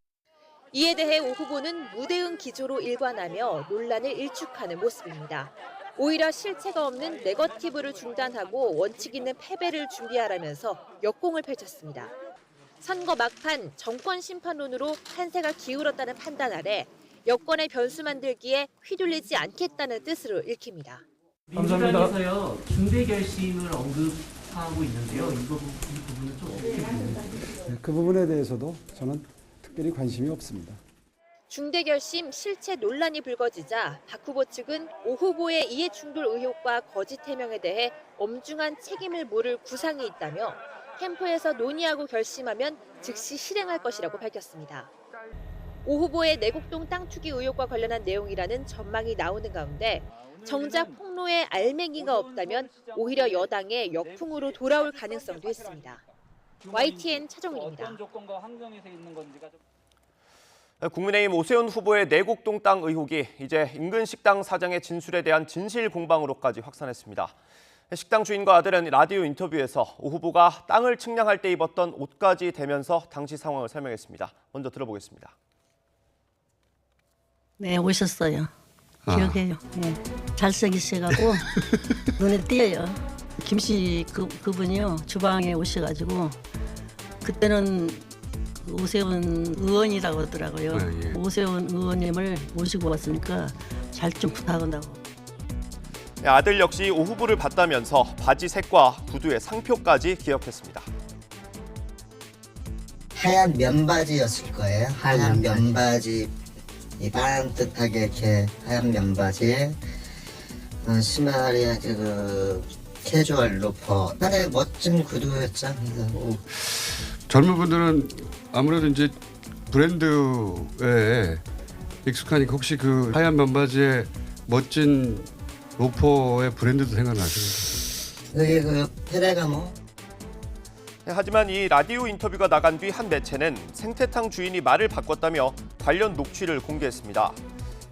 이에 대해 오 후보는 무대응 기조로 일관하며 논란을 일축하는 모습입니다. 오히려 실체가 없는 네거티브를 중단하고 원칙 있는 패배를 준비하라면서 역공을 펼쳤습니다. 선거 막판 정권 심판론으로 판세가 기울었다는 판단 아래 여권의 변수 만들기에 휘둘리지 않겠다는 뜻으로 읽힙니다. 민주당에서요 중대 결심을 언급하고 있는데요. 이 부분은 좀 어떻게 보는지. 그 부분에 대해서도 저는 특별히 관심이 없습니다. 중대 결심 실체 논란이 불거지자 박 후보 측은 오 후보의 이해충돌 의혹과 거짓 해명에 대해 엄중한 책임을 물을 구상이 있다며 캠프에서 논의하고 결심하면 즉시 실행할 것이라고 밝혔습니다. 오 후보의 내곡동 땅 투기 의혹과 관련한 내용이라는 전망이 나오는 가운데 정작 폭로에 알맹이가 없다면 오히려 여당의 역풍으로 돌아올 가능성도 있습니다. YTN 차정윤입니다. 국민의힘 오세훈 후보의 내곡동 땅 의혹이 이제 인근 식당 사장의 진술에 대한 진실 공방으로까지 확산했습니다. 식당 주인과 아들은 라디오 인터뷰에서 오 후보가 땅을 측량할 때 입었던 옷까지 대면서 당시 상황을 설명했습니다. 먼저 들어보겠습니다. 네, 오셨어요. 기억해요. 네, 잘생기셔가지고 눈에 띄어요. 김씨 그분이요 주방에 오셔가지고 그때는 오세훈 의원이라고 하더라고요. 오세훈 의원님을 모시고 왔으니까 잘 좀 부탁한다고. 아들 역시 오 후보를 봤다면서 바지 색과 구두의 상표까지 기억했습니다. 하얀 면바지였을 거예요. 하얀 면바지, 이 반듯하게 이렇게 하얀 면바지에 심하리아 그 캐주얼 로퍼, 하나의 멋진 구두였죠. 젊은 분들은 아무래도 이제 브랜드에 익숙하니까 혹시 그 하얀 면바지에 멋진 로퍼의 브랜드도 생각나시나요? 그게 그 페레가모. 하지만 이 라디오 인터뷰가 나간 뒤 한 매체는 생태탕 주인이 말을 바꿨다며 관련 녹취를 공개했습니다.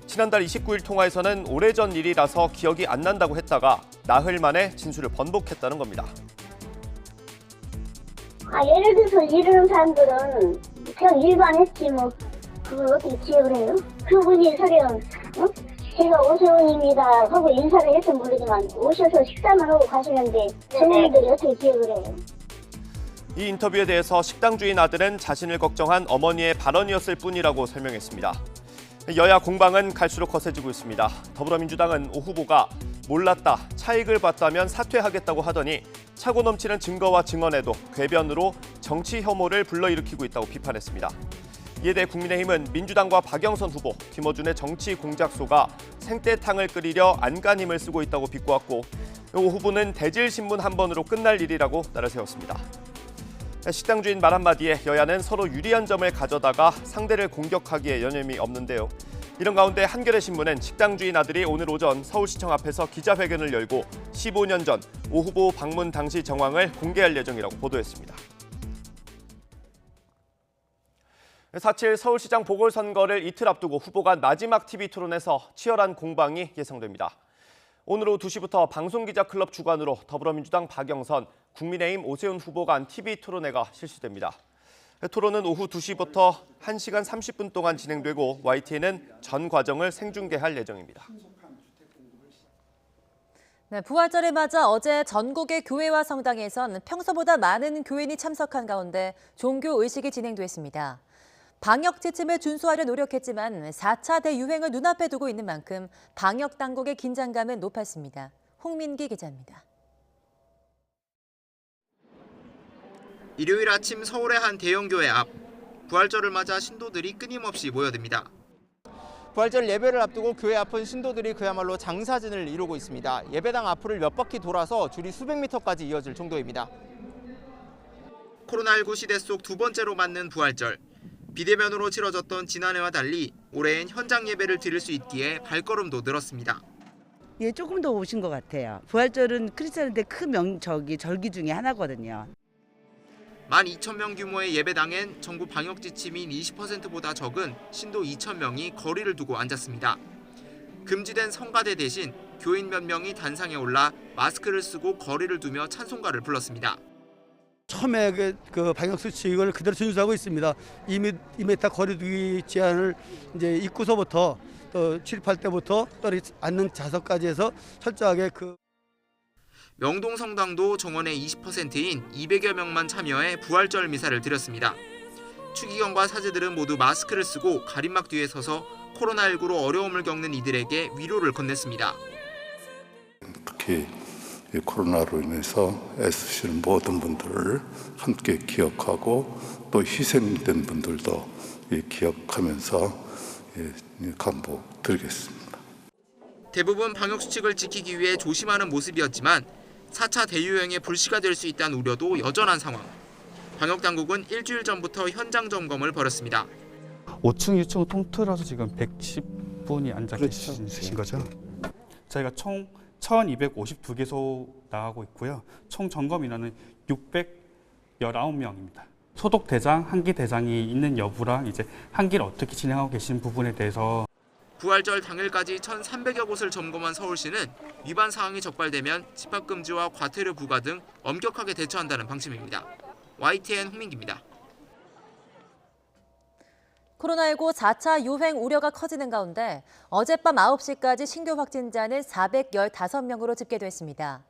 지난달 29일 통화에서는 오래전 일이라서 기억이 안 난다고 했다가 나흘 만에 진술을 번복했다는 겁니다. 예를 들어서 이러는 사람들은 그냥 일반했지 뭐 그걸 어떻게 기억을 해요? 그분이 설령 제가 오세훈입니다 하고 인사를 했으면 모르지만 오셔서 식사만 하고 가시는데 주민들이 어떻게 기억을 해요? 이 인터뷰에 대해서 식당 주인 아들은 자신을 걱정한 어머니의 발언이었을 뿐이라고 설명했습니다. 여야 공방은 갈수록 거세지고 있습니다. 더불어민주당은 오 후보가 몰랐다, 차익을 봤다면 사퇴하겠다고 하더니 차고 넘치는 증거와 증언에도 궤변으로 정치 혐오를 불러일으키고 있다고 비판했습니다. 이에 대해 국민의힘은 민주당과 박영선 후보, 김어준의 정치 공작소가 생떼탕을 끓이려 안간힘을 쓰고 있다고 비꼬았고 오 후보는 대질신문 한 번으로 끝날 일이라고 날을 세웠습니다. 식당 주인 말 한마디에 여야는 서로 유리한 점을 가져다가 상대를 공격하기에 여념이 없는데요. 이런 가운데 한겨레 신문은 식당 주인 아들이 오늘 오전 서울시청 앞에서 기자회견을 열고 15년 전 오 후보 방문 당시 정황을 공개할 예정이라고 보도했습니다. 4.7 서울시장 보궐선거를 이틀 앞두고 후보 간 마지막 TV토론에서 치열한 공방이 예상됩니다. 오늘 오후 2시부터 방송기자클럽 주관으로 더불어민주당 박영선, 국민의힘 오세훈 후보 간 TV토론회가 실시됩니다. 토론은 오후 2시부터 1시간 30분 동안 진행되고 YTN은 전 과정을 생중계할 예정입니다. 네, 부활절을 맞아 어제 전국의 교회와 성당에선 평소보다 많은 교인이 참석한 가운데 종교 의식이 진행됐습니다. 방역 지침을 준수하려 노력했지만 4차 대유행을 눈앞에 두고 있는 만큼 방역 당국의 긴장감은 높았습니다. 홍민기 기자입니다. 일요일 아침 서울의 한 대형교회 앞, 부활절을 맞아 신도들이 끊임없이 모여듭니다. 부활절 예배를 앞두고 교회 앞은 신도들이 그야말로 장사진을 이루고 있습니다. 예배당 앞을 몇 바퀴 돌아서 줄이 수백 미터까지 이어질 정도입니다. 코로나19 시대 속 두 번째로 맞는 부활절. 비대면으로 치러졌던 지난해와 달리 올해엔 현장 예배를 드릴 수 있기에 발걸음도 늘었습니다. 예, 조금 더 오신 것 같아요. 부활절은 크리스천인데 큰 절기 중에 하나거든요. 12,000명 규모의 예배당엔 정부 방역 지침인 20%보다 적은 신도 2,000명이 거리를 두고 앉았습니다. 금지된 성가대 대신 교인 몇 명이 단상에 올라 마스크를 쓰고 거리를 두며 찬송가를 불렀습니다. 처음에 그 방역 수칙을 그대로 준수하고 있습니다. 2m 거리두기 제한을 이제 입구서부터 또 출입할 때부터 떨어지지 않는 좌석까지 해서 철저하게 명동 성당도 정원의 20%인 200여 명만 참여해 부활절 미사를 드렸습니다. 추기경과 사제들은 모두 마스크를 쓰고 가림막 뒤에 서서 코로나19로 어려움을 겪는 이들에게 위로를 건넸습니다. 특히 이 코로나로 인해서 애쓰시는 모든 분들을 함께 기억하고 또 희생된 분들도 기억하면서 간부 드리겠습니다. 대부분 방역 수칙을 지키기 위해 조심하는 모습이었지만 4차 대유행의 불씨가 될 수 있다는 우려도 여전한 상황. 방역당국은 일주일 전부터 현장 점검을 벌였습니다. 5층, 6층 통틀어서 지금 110분이 앉아 계신 거죠? 저희가 총 1,252개소 나가고 있고요. 총 점검 인원은 619명입니다. 소독 대장, 한기 대장이 있는 여부랑 이제 한기를 어떻게 진행하고 계신 부분에 대해서 부활절 당일까지 1,300여 곳을 점검한 서울시는 위반 사항이 적발되면 집합금지와 과태료 부과 등 엄격하게 대처한다는 방침입니다. YTN 홍민기입니다. 코로나19 4차 유행 우려가 커지는 가운데 어젯밤 9시까지 신규 확진자는 415명으로 집계됐습니다.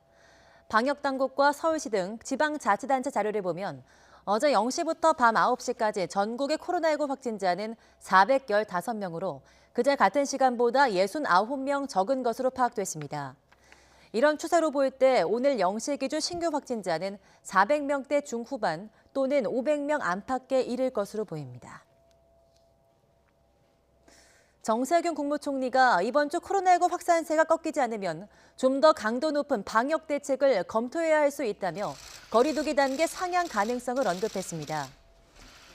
방역당국과 서울시 등 지방자치단체 자료를 보면 어제 0시부터 밤 9시까지 전국의 코로나19 확진자는 415명으로 그제 같은 시간보다 69명 적은 것으로 파악됐습니다. 이런 추세로 볼 때 오늘 0시 기준 신규 확진자는 400명대 중후반 또는 500명 안팎에 이를 것으로 보입니다. 정세균 국무총리가 이번 주 코로나19 확산세가 꺾이지 않으면 좀 더 강도 높은 방역 대책을 검토해야 할 수 있다며 거리 두기 단계 상향 가능성을 언급했습니다.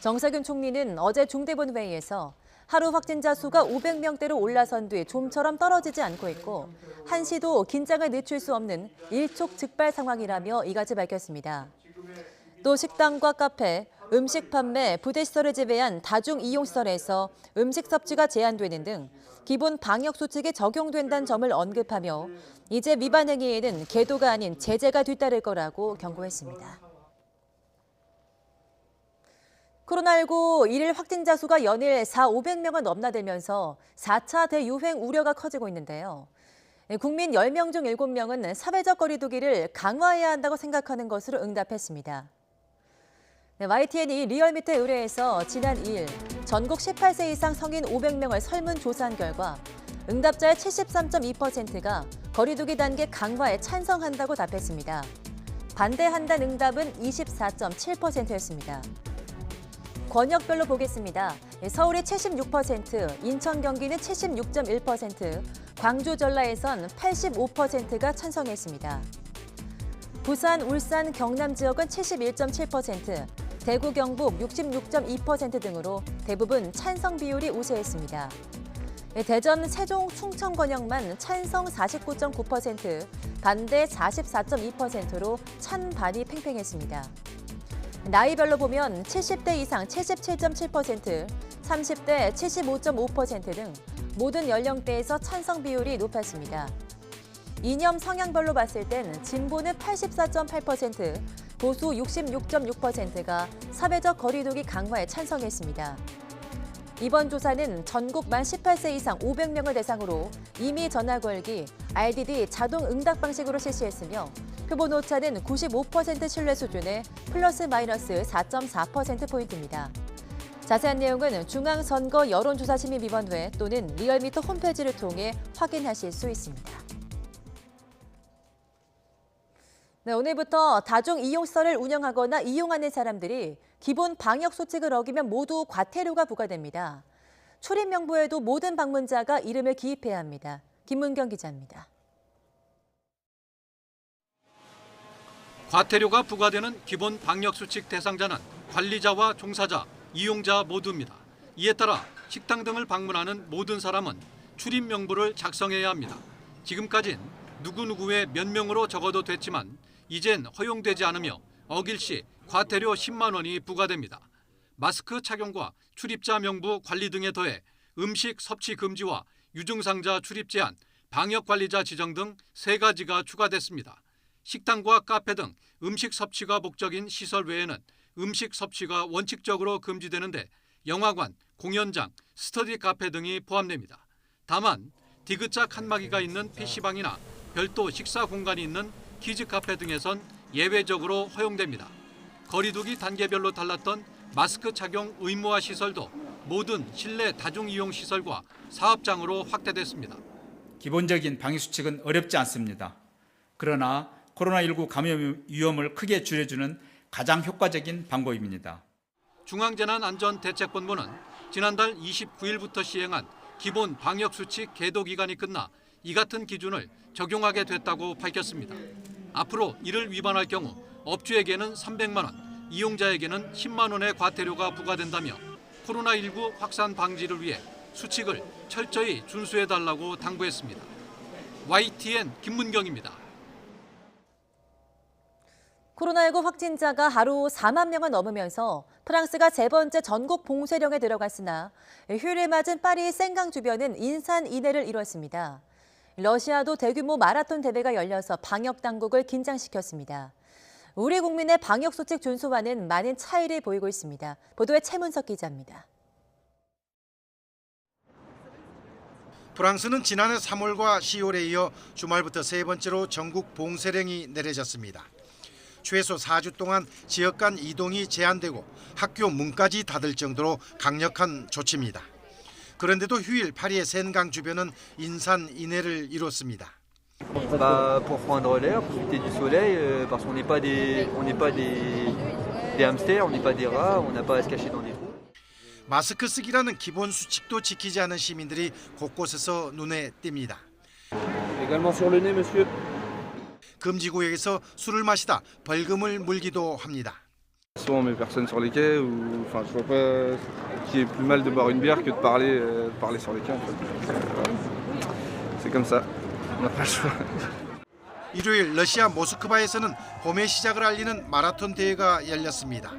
정세균 총리는 어제 중대본 회의에서 하루 확진자 수가 500명대로 올라선 뒤 좀처럼 떨어지지 않고 있고 한시도 긴장을 늦출 수 없는 일촉즉발 상황이라며 이같이 밝혔습니다. 또 식당과 카페, 음식 판매, 부대시설을 제외한 다중이용시설에서 음식 섭취가 제한되는 등 기본 방역 수칙이 적용된다는 점을 언급하며 이제 위반 행위에는 계도가 아닌 제재가 뒤따를 거라고 경고했습니다. 코로나19 일일 확진자 수가 연일 500명을 넘나들면서 4차 대유행 우려가 커지고 있는데요. 국민 10명 중 7명은 사회적 거리 두기를 강화해야 한다고 생각하는 것으로 응답했습니다. YTN이 리얼미터 의뢰에서 지난 2일 전국 18세 이상 성인 500명을 설문조사한 결과 응답자의 73.2%가 거리 두기 단계 강화에 찬성한다고 답했습니다. 반대한다는 응답은 24.7%였습니다. 권역별로 보겠습니다. 서울이 76%, 인천, 경기는 76.1%, 광주, 전라에선 85%가 찬성했습니다. 부산, 울산, 경남 지역은 71.7%, 대구, 경북 66.2% 등으로 대부분 찬성 비율이 우세했습니다. 대전, 세종, 충청, 권역만 찬성 49.9%, 반대 44.2%로 찬반이 팽팽했습니다. 나이별로 보면 70대 이상 77.7%, 30대 75.5% 등 모든 연령대에서 찬성 비율이 높았습니다. 이념 성향별로 봤을 땐 진보는 84.8%, 보수 66.6%가 사회적 거리두기 강화에 찬성했습니다. 이번 조사는 전국 만 18세 이상 500명을 대상으로 이미 전화 걸기, RDD 자동 응답 방식으로 실시했으며 표본 오차는 95% 신뢰 수준의 플러스 마이너스 4.4%포인트입니다. 자세한 내용은 중앙선거 여론조사심의위원회 또는 리얼미터 홈페이지를 통해 확인하실 수 있습니다. 네, 오늘부터 다중이용시설을 운영하거나 이용하는 사람들이 기본 방역수칙을 어기면 모두 과태료가 부과됩니다. 출입 명부에도 모든 방문자가 이름을 기입해야 합니다. 김문경 기자입니다. 과태료가 부과되는 기본 방역수칙 대상자는 관리자와 종사자, 이용자 모두입니다. 이에 따라 식당 등을 방문하는 모든 사람은 출입 명부를 작성해야 합니다. 지금까진 누구누구의 몇 명으로 적어도 됐지만 이젠 허용되지 않으며 어길 시 과태료 10만 원이 부과됩니다. 마스크 착용과 출입자 명부 관리 등에 더해 음식 섭취 금지와 유증상자 출입 제한, 방역관리자 지정 등 3가지가 추가됐습니다. 식당과 카페 등 음식 섭취가 목적인 시설 외에는 음식 섭취가 원칙적으로 금지되는데 영화관, 공연장, 스터디 카페 등이 포함됩니다. 다만 디귿자 칸막이가 있는 PC방이나 별도 식사 공간이 있는 키즈 카페 등에선 예외적으로 허용됩니다. 거리두기 단계별로 달랐던 마스크 착용 의무화 시설도 모든 실내 다중이용 시설과 사업장으로 확대됐습니다. 기본적인 방역수칙은 어렵지 않습니다. 그러나 코로나19 감염 위험을 크게 줄여주는 가장 효과적인 방법입니다. 중앙재난안전대책본부는 지난달 29일부터 시행한 기본 방역수칙 계도 기간이 끝나 이 같은 기준을 적용하게 됐다고 밝혔습니다. 앞으로 이를 위반할 경우 업주에게는 300만 원, 이용자에게는 10만 원의 과태료가 부과된다며 코로나19 확산 방지를 위해 수칙을 철저히 준수해달라고 당부했습니다. YTN 김문경입니다. 코로나19 확진자가 하루 4만 명을 넘으면서 프랑스가 세 번째 전국 봉쇄령에 들어갔으나 휴일을 맞은 파리 생강 주변은 인산인해를 이뤘습니다. 러시아도 대규모 마라톤 대회가 열려서 방역 당국을 긴장시켰습니다. 우리 국민의 방역수칙 준수와는 많은 차이를 보이고 있습니다. 보도에 최문석 기자입니다. 프랑스는 지난해 3월과 10월에 이어 주말부터 세 번째로 전국 봉쇄령이 내려졌습니다. 최소 4주 동안 지역 간 이동이 제한되고 학교 문까지 닫을 정도로 강력한 조치입니다. 그런데도 휴일 파리의 센강 주변은 인산인해를 이뤘습니다. Pour prendre l'air, profiter du soleil, parce qu'on n'est pas des hamsters, on n'est pas des rats, on n'a pas à se cacher dans des trous. 마스크 쓰기라는 기본 수칙도 지키지 않은 시민들이 곳곳에서 눈에 띕니다. Également sur le nez, monsieur. 금지 구역에서 술을 마시다 벌금을 물기도 합니다. Souvent on met personne sur les quais, ou enfin je vois pas qu'il y ait plus mal de boire une bière que de parler sur les quais en fait. C'est comme ça, on n'a pas le choix. 일요일 러시아 모스크바에서는 봄의 시작을 알리는 마라톤 대회가 열렸습니다.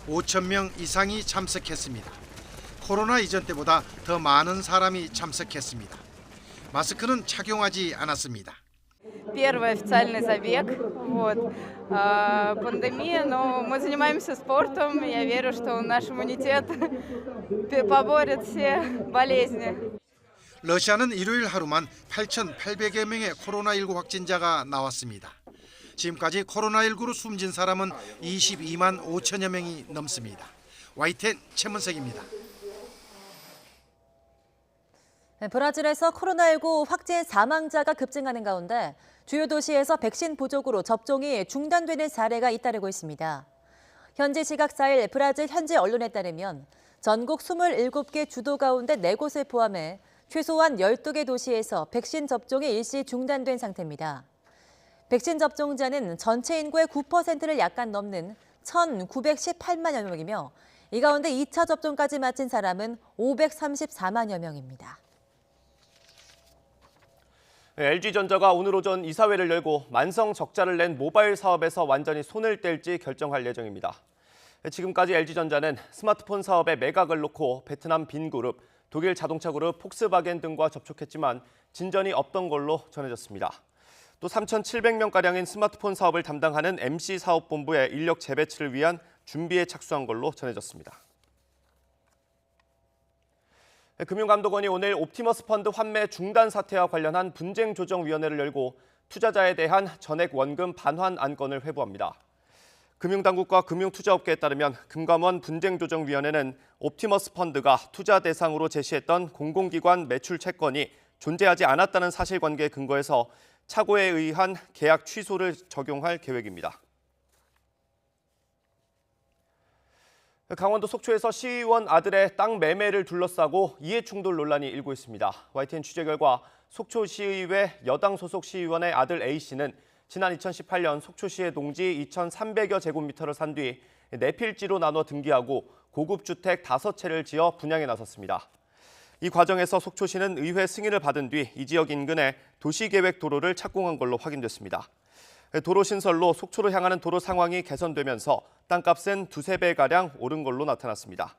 5,000명 이상이 참석했습니다. 코로나 이전 때보다 더 많은 사람이 참석했습니다. 마스크는 착용하지 않았습니다. Первый официальный забег, пандемия, но мы занимаемся спортом, я верю, что наш иммунитет поборет все болезни. 러시아는 일요일 하루만 8,800여 명의 코로나19 확진자가 나왔습니다. 지금까지 코로나19로 숨진 사람은 22만 5천여 명이 넘습니다. YTN 최문석입니다. 브라질에서 코로나19 확진 사망자가 급증하는 가운데 주요 도시에서 백신 부족으로 접종이 중단되는 사례가 잇따르고 있습니다. 현지 시각 4일 브라질 현지 언론에 따르면 전국 27개 주도 가운데 4곳을 포함해 최소한 12개 도시에서 백신 접종이 일시 중단된 상태입니다. 백신 접종자는 전체 인구의 9%를 약간 넘는 1,918만여 명이며 이 가운데 2차 접종까지 마친 사람은 534만여 명입니다. LG전자가 오늘 오전 이사회를 열고 만성 적자를 낸 모바일 사업에서 완전히 손을 뗄지 결정할 예정입니다. 지금까지 LG전자는 스마트폰 사업에 매각을 놓고 베트남 빈그룹, 독일 자동차 그룹 폭스바겐 등과 접촉했지만 진전이 없던 걸로 전해졌습니다. 또 3,700명가량인 스마트폰 사업을 담당하는 MC사업본부의 인력 재배치를 위한 준비에 착수한 걸로 전해졌습니다. 금융감독원이 오늘 옵티머스 펀드 환매 중단 사태와 관련한 분쟁조정위원회를 열고 투자자에 대한 전액 원금 반환 안건을 회부합니다. 금융당국과 금융투자업계에 따르면 금감원 분쟁조정위원회는 옵티머스 펀드가 투자 대상으로 제시했던 공공기관 매출 채권이 존재하지 않았다는 사실관계에 근거해서 착오에 의한 계약 취소를 적용할 계획입니다. 강원도 속초에서 시의원 아들의 땅 매매를 둘러싸고 이해충돌 논란이 일고 있습니다. YTN 취재 결과 속초시의회 여당 소속 시의원의 아들 A씨는 지난 2018년 속초시의 농지 2,300여 제곱미터를 산 뒤 4필지로 나눠 등기하고 고급 주택 5채를 지어 분양에 나섰습니다. 이 과정에서 속초시는 의회 승인을 받은 뒤 이 지역 인근에 도시계획 도로를 착공한 걸로 확인됐습니다. 도로 신설로 속초로 향하는 도로 상황이 개선되면서 땅값은 2~3배가량 오른 걸로 나타났습니다.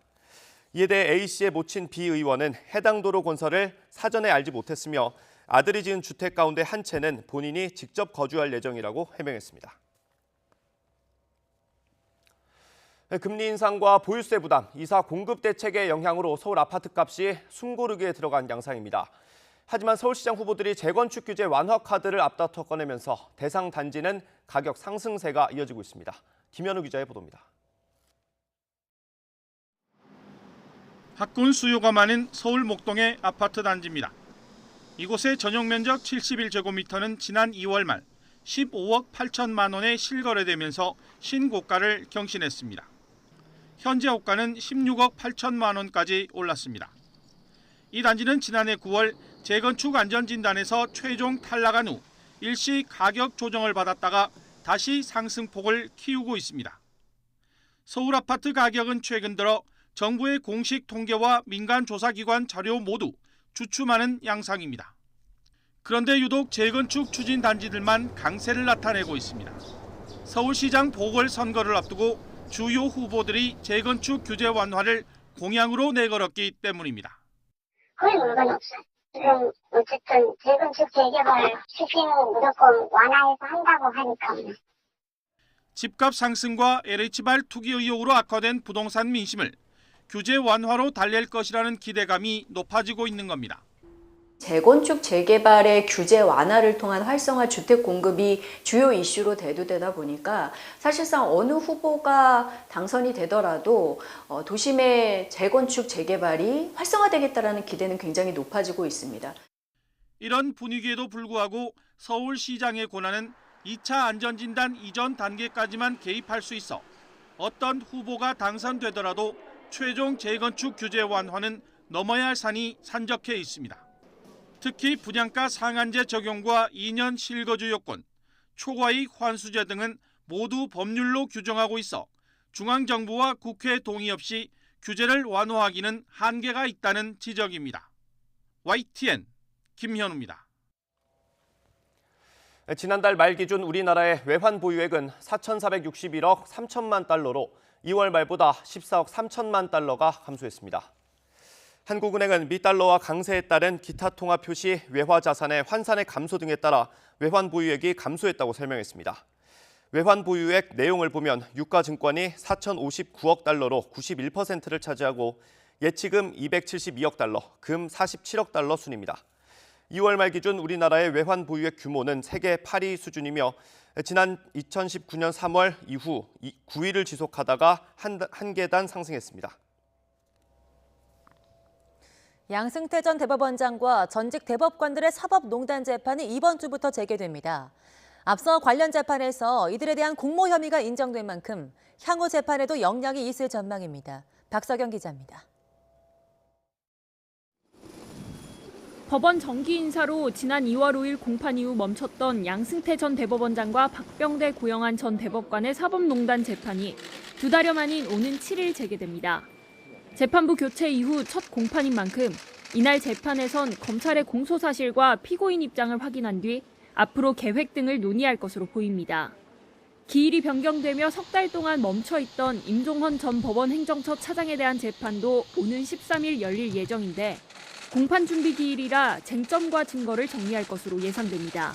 이에 대해 A씨의 모친 B 의원은 해당 도로 건설을 사전에 알지 못했으며 아들이 지은 주택 가운데 한 채는 본인이 직접 거주할 예정이라고 해명했습니다. 금리 인상과 보유세 부담, 이사 공급 대책의 영향으로 서울 아파트값이 숨고르기에 들어간 양상입니다. 하지만 서울시장 후보들이 재건축 규제 완화 카드를 앞다퉈 꺼내면서 대상 단지는 가격 상승세가 이어지고 있습니다. 김현우 기자의 보도입니다. 학군 수요가 많은 서울 목동의 아파트 단지입니다. 이곳의 전용 면적 71제곱미터는 지난 2월 말 15억 8천만 원에 실거래되면서 신고가를 경신했습니다. 현재 호가는 16억 8천만 원까지 올랐습니다. 이 단지는 지난해 9월 재건축 안전진단에서 최종 탈락한 후 일시 가격 조정을 받았다가 다시 상승폭을 키우고 있습니다. 서울 아파트 가격은 최근 들어 정부의 공식 통계와 민간 조사기관 자료 모두 주춤하는 양상입니다. 그런데 유독 재건축 추진 단지들만 강세를 나타내고 있습니다. 서울시장 보궐선거를 앞두고 주요 후보들이 재건축 규제 완화를 공약으로 내걸었기 때문입니다. 거의 물건이 없어요. 지금 어쨌든 재건축 재개발 시기는 무조건 완화해서 한다고 하니까. 집값 상승과 LH발 투기 의혹으로 악화된 부동산 민심을 규제 완화로 달랠 것이라는 기대감이 높아지고 있는 겁니다. 재건축 재개발의 규제 완화를 통한 활성화 주택 공급이 주요 이슈로 대두되다 보니까 사실상 어느 후보가 당선이 되더라도 도심의 재건축 재개발이 활성화되겠다라는 기대는 굉장히 높아지고 있습니다. 이런 분위기에도 불구하고 서울시장의 권한은 2차 안전진단 이전 단계까지만 개입할 수 있어 어떤 후보가 당선되더라도 최종 재건축 규제 완화는 넘어야 할 산이 산적해 있습니다. 특히 분양가 상한제 적용과 2년 실거주 요건, 초과이익 환수제 등은 모두 법률로 규정하고 있어 중앙정부와 국회 동의 없이 규제를 완화하기는 한계가 있다는 지적입니다. YTN 김현우입니다. 지난달 말 기준 우리나라의 외환 보유액은 4,461억 3천만 달러로 2월 말보다 14억 3천만 달러가 감소했습니다. 한국은행은 미달러와 강세에 따른 기타 통화 표시 외화 자산의 환산의 감소 등에 따라 외환 보유액이 감소했다고 설명했습니다. 외환 보유액 내용을 보면 유가증권이 4,059억 달러로 91%를 차지하고 예치금 272억 달러, 금 47억 달러 순입니다. 2월 말 기준 우리나라의 외환 보유액 규모는 세계 8위 수준이며 지난 2019년 3월 이후 9위를 지속하다가 한 계단 상승했습니다. 양승태 전 대법원장과 전직 대법관들의 사법농단 재판이 이번 주부터 재개됩니다. 앞서 관련 재판에서 이들에 대한 공모 혐의가 인정된 만큼 향후 재판에도 영향이 있을 전망입니다. 박서경 기자입니다. 법원 정기 인사로 지난 2월 5일 공판 이후 멈췄던 양승태 전 대법원장과 박병대 고영한 전 대법관의 사법농단 재판이 2달여 만인 오는 7일 재개됩니다. 재판부 교체 이후 첫 공판인 만큼 이날 재판에선 검찰의 공소 사실과 피고인 입장을 확인한 뒤 앞으로 계획 등을 논의할 것으로 보입니다. 기일이 변경되며 석 달 동안 멈춰있던 임종헌 전 법원 행정처 차장에 대한 재판도 오는 13일 열릴 예정인데 공판 준비 기일이라 쟁점과 증거를 정리할 것으로 예상됩니다.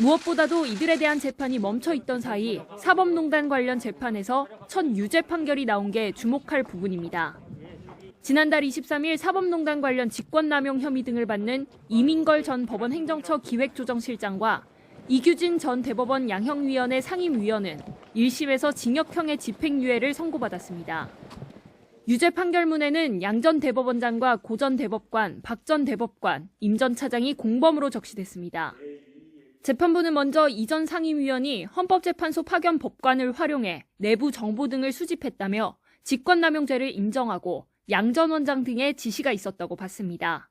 무엇보다도 이들에 대한 재판이 멈춰있던 사이 사법농단 관련 재판에서 첫 유죄 판결이 나온 게 주목할 부분입니다. 지난달 23일 사법농단 관련 직권남용 혐의 등을 받는 이민걸 전 법원 행정처 기획조정실장과 이규진 전 대법원 양형위원회 상임위원은 1심에서 징역형의 집행유예를 선고받았습니다. 유죄 판결문에는 양 전 대법원장과 고 전 대법관, 박 전 대법관, 임 전 차장이 공범으로 적시됐습니다. 재판부는 먼저 이 전 상임위원이 헌법재판소 파견 법관을 활용해 내부 정보 등을 수집했다며 직권남용죄를 인정하고 양 전 원장 등의 지시가 있었다고 봤습니다.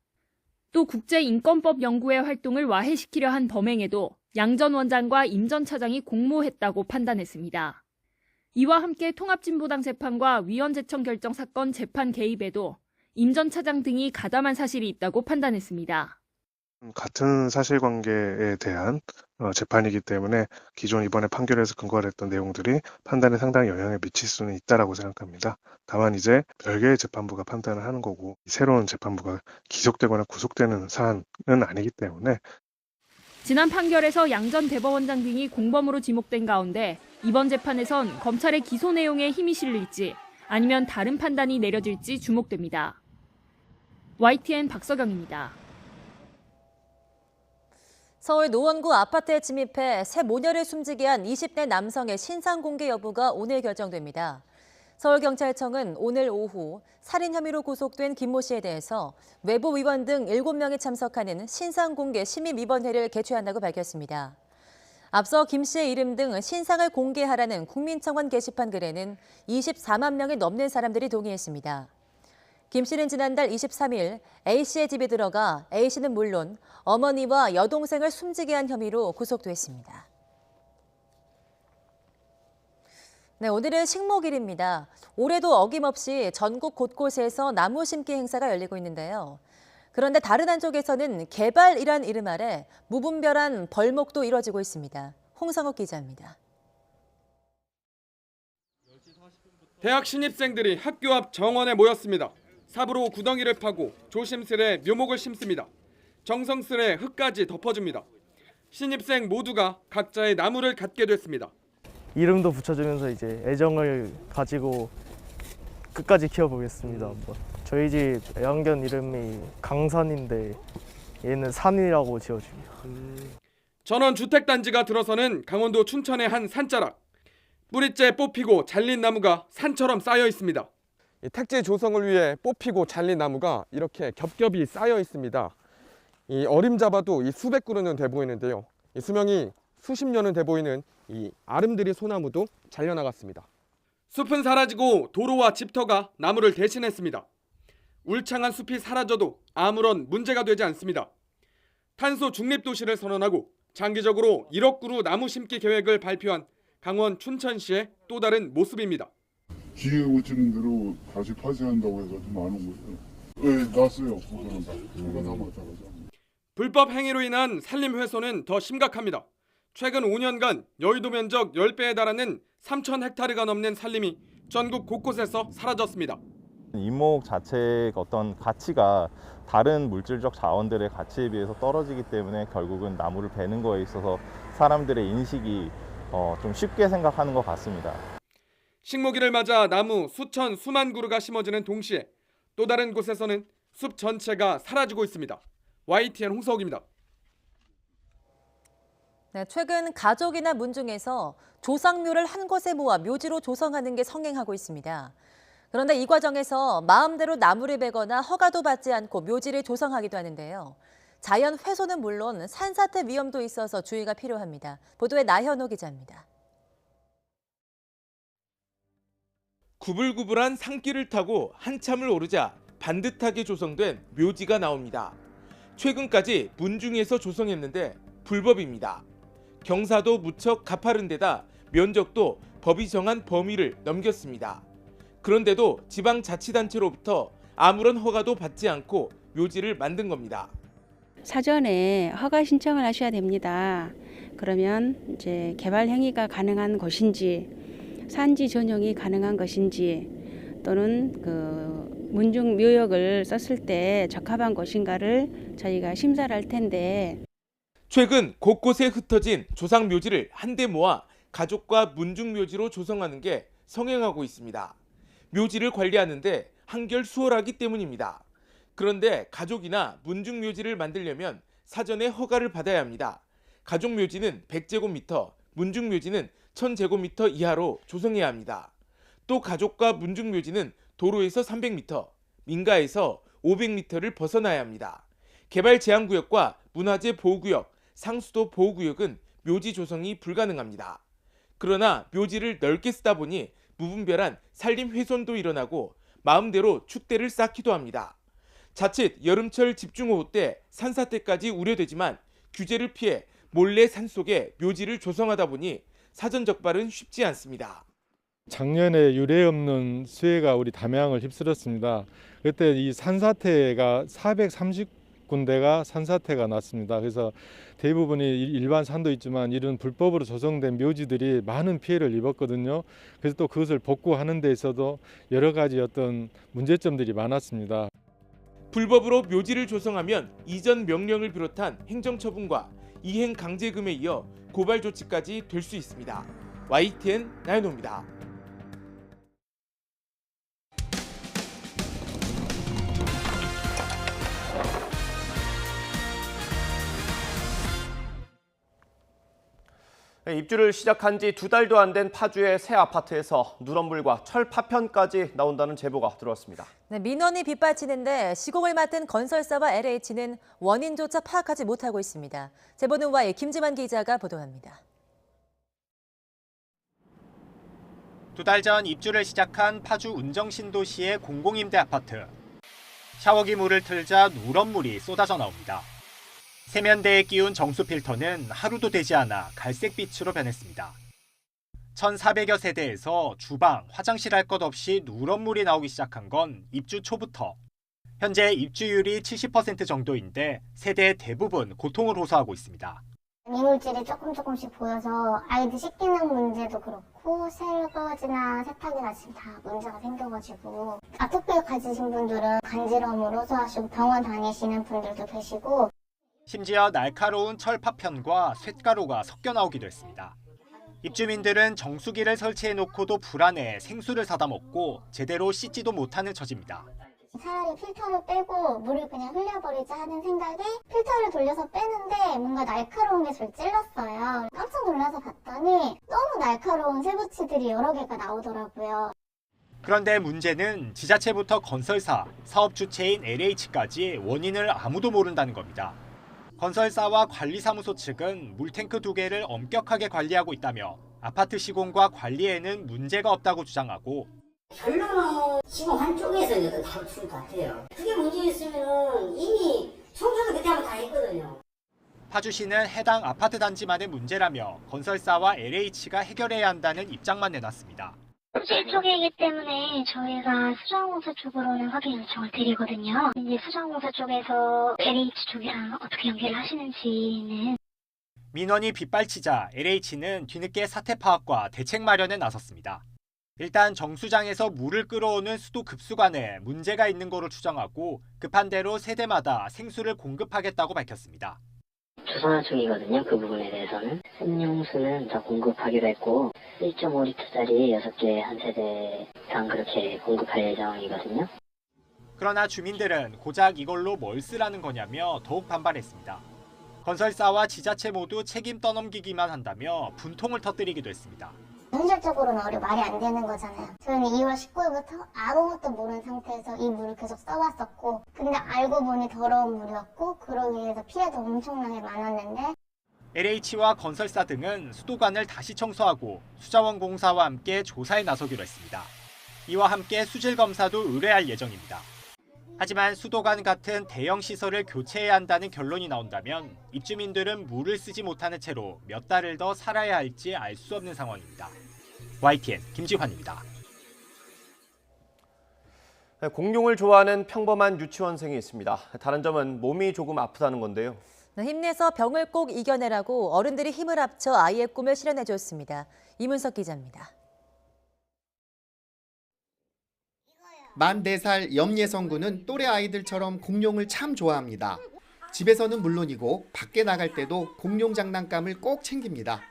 또 국제인권법 연구회 활동을 와해시키려 한 범행에도 양 전 원장과 임 전 차장이 공모했다고 판단했습니다. 이와 함께 통합진보당 재판과 위원 제청 결정 사건 재판 개입에도 임 전 차장 등이 가담한 사실이 있다고 판단했습니다. 같은 사실관계에 대한 재판이기 때문에 기존 이번에 판결에서 근거를 했던 내용들이 판단에 상당히 영향을 미칠 수는 있다라고 생각합니다. 다만 이제 별개의 재판부가 판단을 하는 거고 새로운 재판부가 기속되거나 구속되는 사안은 아니기 때문에 지난 판결에서 양 전 대법원장 등이 공범으로 지목된 가운데 이번 재판에선 검찰의 기소 내용에 힘이 실릴지 아니면 다른 판단이 내려질지 주목됩니다. YTN 박서경입니다. 서울 노원구 아파트에 침입해 새 모녀를 숨지게 한 20대 남성의 신상 공개 여부가 오늘 결정됩니다. 서울경찰청은 오늘 오후 살인 혐의로 구속된 김모 씨에 대해서 외부 위원 등 7명이 참석하는 신상 공개 심의위원회를 개최한다고 밝혔습니다. 앞서 김 씨의 이름 등 신상을 공개하라는 국민청원 게시판 글에는 24만 명이 넘는 사람들이 동의했습니다. 김 씨는 지난달 23일 A 씨의 집에 들어가 A 씨는 물론 어머니와 여동생을 숨지게 한 혐의로 구속됐습니다. 네, 오늘은 식목일입니다. 올해도 어김없이 전국 곳곳에서 나무 심기 행사가 열리고 있는데요. 그런데 다른 한쪽에서는 개발이란 이름 아래 무분별한 벌목도 이뤄지고 있습니다. 홍성욱 기자입니다. 대학 신입생들이 학교 앞 정원에 모였습니다. 삽으로 구덩이를 파고 조심스레 묘목을 심습니다. 정성스레 흙까지 덮어줍니다. 신입생 모두가 각자의 나무를 갖게 됐습니다. 이름도 붙여주면서 이제 애정을 가지고 끝까지 키워보겠습니다. 저희 집 애완견 이름이 강산인데 얘는 산이라고 지어줍니다. 전원 주택단지가 들어서는 강원도 춘천의 한 산자락. 뿌리째 뽑히고 잘린 나무가 산처럼 쌓여 있습니다. 택지 조성을 위해 뽑히고 잘린 나무가 이렇게 겹겹이 쌓여 있습니다. 이 어림잡아도 이 수백 그루는 돼 보이는데요. 이 수명이 수십 년은 돼 보이는 이 아름드리 소나무도 잘려나갔습니다. 숲은 사라지고 도로와 집터가 나무를 대신했습니다. 울창한 숲이 사라져도 아무런 문제가 되지 않습니다. 탄소 중립 도시를 선언하고 장기적으로 1억 그루 나무 심기 계획을 발표한 강원 춘천시의 또 다른 모습입니다. 기계 고치는 대로 다시 폐쇄한다고 해서 좀 많은 거예요. 네, 났어요. 그거는 다. 그거 다 마찬가지입니다. 불법 행위로 인한 산림 훼손은 더 심각합니다. 최근 5년간 여의도 면적 10배에 달하는 3,000헥타르가 넘는 산림이 전국 곳곳에서 사라졌습니다. 이목 자체의 어떤 가치가 다른 물질적 자원들의 가치에 비해서 떨어지기 때문에 결국은 나무를 베는 거에 있어서 사람들의 인식이 좀 쉽게 생각하는 것 같습니다. 식목일을 맞아 나무 수천 수만 그루가 심어지는 동시에 또 다른 곳에서는 숲 전체가 사라지고 있습니다. YTN 홍석입니다. 네, 최근 가족이나 문중에서 조상묘를 한 곳에 모아 묘지로 조성하는 게 성행하고 있습니다. 그런데 이 과정에서 마음대로 나무를 베거나 허가도 받지 않고 묘지를 조성하기도 하는데요. 자연 훼손은 물론 산사태 위험도 있어서 주의가 필요합니다. 보도에 나현호 기자입니다. 구불구불한 산길을 타고 한참을 오르자 반듯하게 조성된 묘지가 나옵니다. 최근까지 문중에서 조성했는데 불법입니다. 경사도 무척 가파른 데다 면적도 법이 정한 범위를 넘겼습니다. 그런데도 지방자치단체로부터 아무런 허가도 받지 않고 묘지를 만든 겁니다. 사전에 허가 신청을 하셔야 됩니다. 그러면 이제 개발 행위가 가능한 것인지, 산지 전용이 가능한 것인지, 또는 그 문중 묘역을 썼을 때 적합한 것인가를 저희가 심사를 할 텐데. 최근 곳곳에 흩어진 조상 묘지를 한데 모아 가족과 문중 묘지로 조성하는 게 성행하고 있습니다. 묘지를 관리하는데 한결 수월하기 때문입니다. 그런데 가족이나 문중 묘지를 만들려면 사전에 허가를 받아야 합니다. 가족 묘지는 100제곱미터, 문중 묘지는 1000제곱미터 이하로 조성해야 합니다. 또 가족과 문중 묘지는 도로에서 300m, 민가에서 500m를 벗어나야 합니다. 개발 제한구역과 문화재 보호구역, 상수도 보호구역은 묘지 조성이 불가능합니다. 그러나 묘지를 넓게 쓰다 보니 무분별한 산림 훼손도 일어나고 마음대로 축대를 쌓기도 합니다. 자칫 여름철 집중호우 때 산사태까지 우려되지만 규제를 피해 몰래 산속에 묘지를 조성하다 보니 사전 적발은 쉽지 않습니다. 작년에 유례 없는 수해가 우리 담양을 휩쓸었습니다. 그때 이 산사태가 430군데가 산사태가 났습니다. 그래서 대부분이 일반 산도 있지만 이런 불법으로 조성된 묘지들이 많은 피해를 입었거든요. 그래서 또 그것을 복구하는 데 있어도 여러 가지 어떤 문제점들이 많았습니다. 불법으로 묘지를 조성하면 이전 명령을 비롯한 행정처분과 이행 강제금에 이어 고발 조치까지 될 수 있습니다. YTN 나연호입니다. 입주를 시작한 지 2달도 안 된 파주의 새 아파트에서 누런물과 철 파편까지 나온다는 제보가 들어왔습니다. 네, 민원이 빗발치는데 시공을 맡은 건설사와 LH는 원인조차 파악하지 못하고 있습니다. 제보는 Y 김지만 기자가 보도합니다. 2달 전 입주를 시작한 파주 운정신도시의 공공임대 아파트. 샤워기 물을 틀자 누런물이 쏟아져 나옵니다. 세면대에 끼운 정수 필터는 하루도 되지 않아 갈색빛으로 변했습니다. 1,400여 세대에서 주방, 화장실 할 것 없이 누런물이 나오기 시작한 건 입주 초부터. 현재 입주율이 70% 정도인데 세대의 대부분 고통을 호소하고 있습니다. 이물질이 조금씩 보여서 아이들 씻기는 문제도 그렇고 설거지나 세탁이나 지금 다 문제가 생겨가지고 아토피 가지신 분들은 간지러움을 호소하시고 병원 다니시는 분들도 계시고 심지어 날카로운 철 파편과 쇳가루가 섞여 나오기도 했습니다. 입주민들은 정수기를 설치해놓고도 불안해 생수를 사다 먹고 제대로 씻지도 못하는 처지입니다. 차라리 필터를 빼고 물을 그냥 흘려버리자 하는 생각에 필터를 돌려서 빼는데 뭔가 날카로운 게 저를 찔렀어요. 깜짝 놀라서 봤더니 너무 날카로운 쇠붙이들이 여러 개가 나오더라고요. 그런데 문제는 지자체부터 건설사, 사업 주체인 LH까지 원인을 아무도 모른다는 겁니다. 건설사와 관리사무소 측은 물탱크 2개를 엄격하게 관리하고 있다며 아파트 시공과 관리에는 문제가 없다고 주장하고 결론은 시공 한쪽에서 어떤 다루는 것 같아요. 그게 문제 있으면 이미 청소도 그때 한번 다 했거든요. 파주시는 해당 아파트 단지만의 문제라며 건설사와 LH가 해결해야 한다는 입장만 내놨습니다. 제 쪽이기 때문에 저희가 수자공사 쪽으로는 확인 요청을 드리거든요. 이제 수자공사 쪽에서 LH 쪽이랑 어떻게 연결을 하시는지는. 민원이 빗발치자 LH는 뒤늦게 사태 파악과 대책 마련에 나섰습니다. 일단 정수장에서 물을 끌어오는 수도 급수관에 문제가 있는 거로 추정하고 급한 대로 세대마다 생수를 공급하겠다고 밝혔습니다. 조선화청이거든요. 그 부분에 대해서는 샘용수는 더 공급하기로 했고 1.5리터짜리 6개 한 세대당 그렇게 공급할 예정이거든요. 그러나 주민들은 고작 이걸로 뭘 쓰라는 거냐며 더욱 반발했습니다. 건설사와 지자체 모두 책임 떠넘기기만 한다며 분통을 터뜨리기도 했습니다. 현실적으로는 말이 안 되는 거잖아요. 저희는 2월 19일부터 아무것도 모르는 상태에서 이 물을 계속 써왔었고 근데 알고 보니 더러운 물이었고 그러기 위해서 피해도 엄청나게 많았는데 LH와 건설사 등은 수도관을 다시 청소하고 수자원공사와 함께 조사에 나서기로 했습니다. 이와 함께 수질검사도 의뢰할 예정입니다. 하지만 수도관 같은 대형 시설을 교체해야 한다는 결론이 나온다면 입주민들은 물을 쓰지 못하는 채로 몇 달을 더 살아야 할지 알 수 없는 상황입니다. YTN 김지환입니다. 공룡을 좋아하는 평범한 유치원생이 있습니다. 다른 점은 몸이 조금 아프다는 건데요. 힘내서 병을 꼭 이겨내라고 어른들이 힘을 합쳐 아이의 꿈을 실현해줬습니다. 이문석 기자입니다. 만 4살 염예성 군은 또래 아이들처럼 공룡을 참 좋아합니다. 집에서는 물론이고 밖에 나갈 때도 공룡 장난감을 꼭 챙깁니다.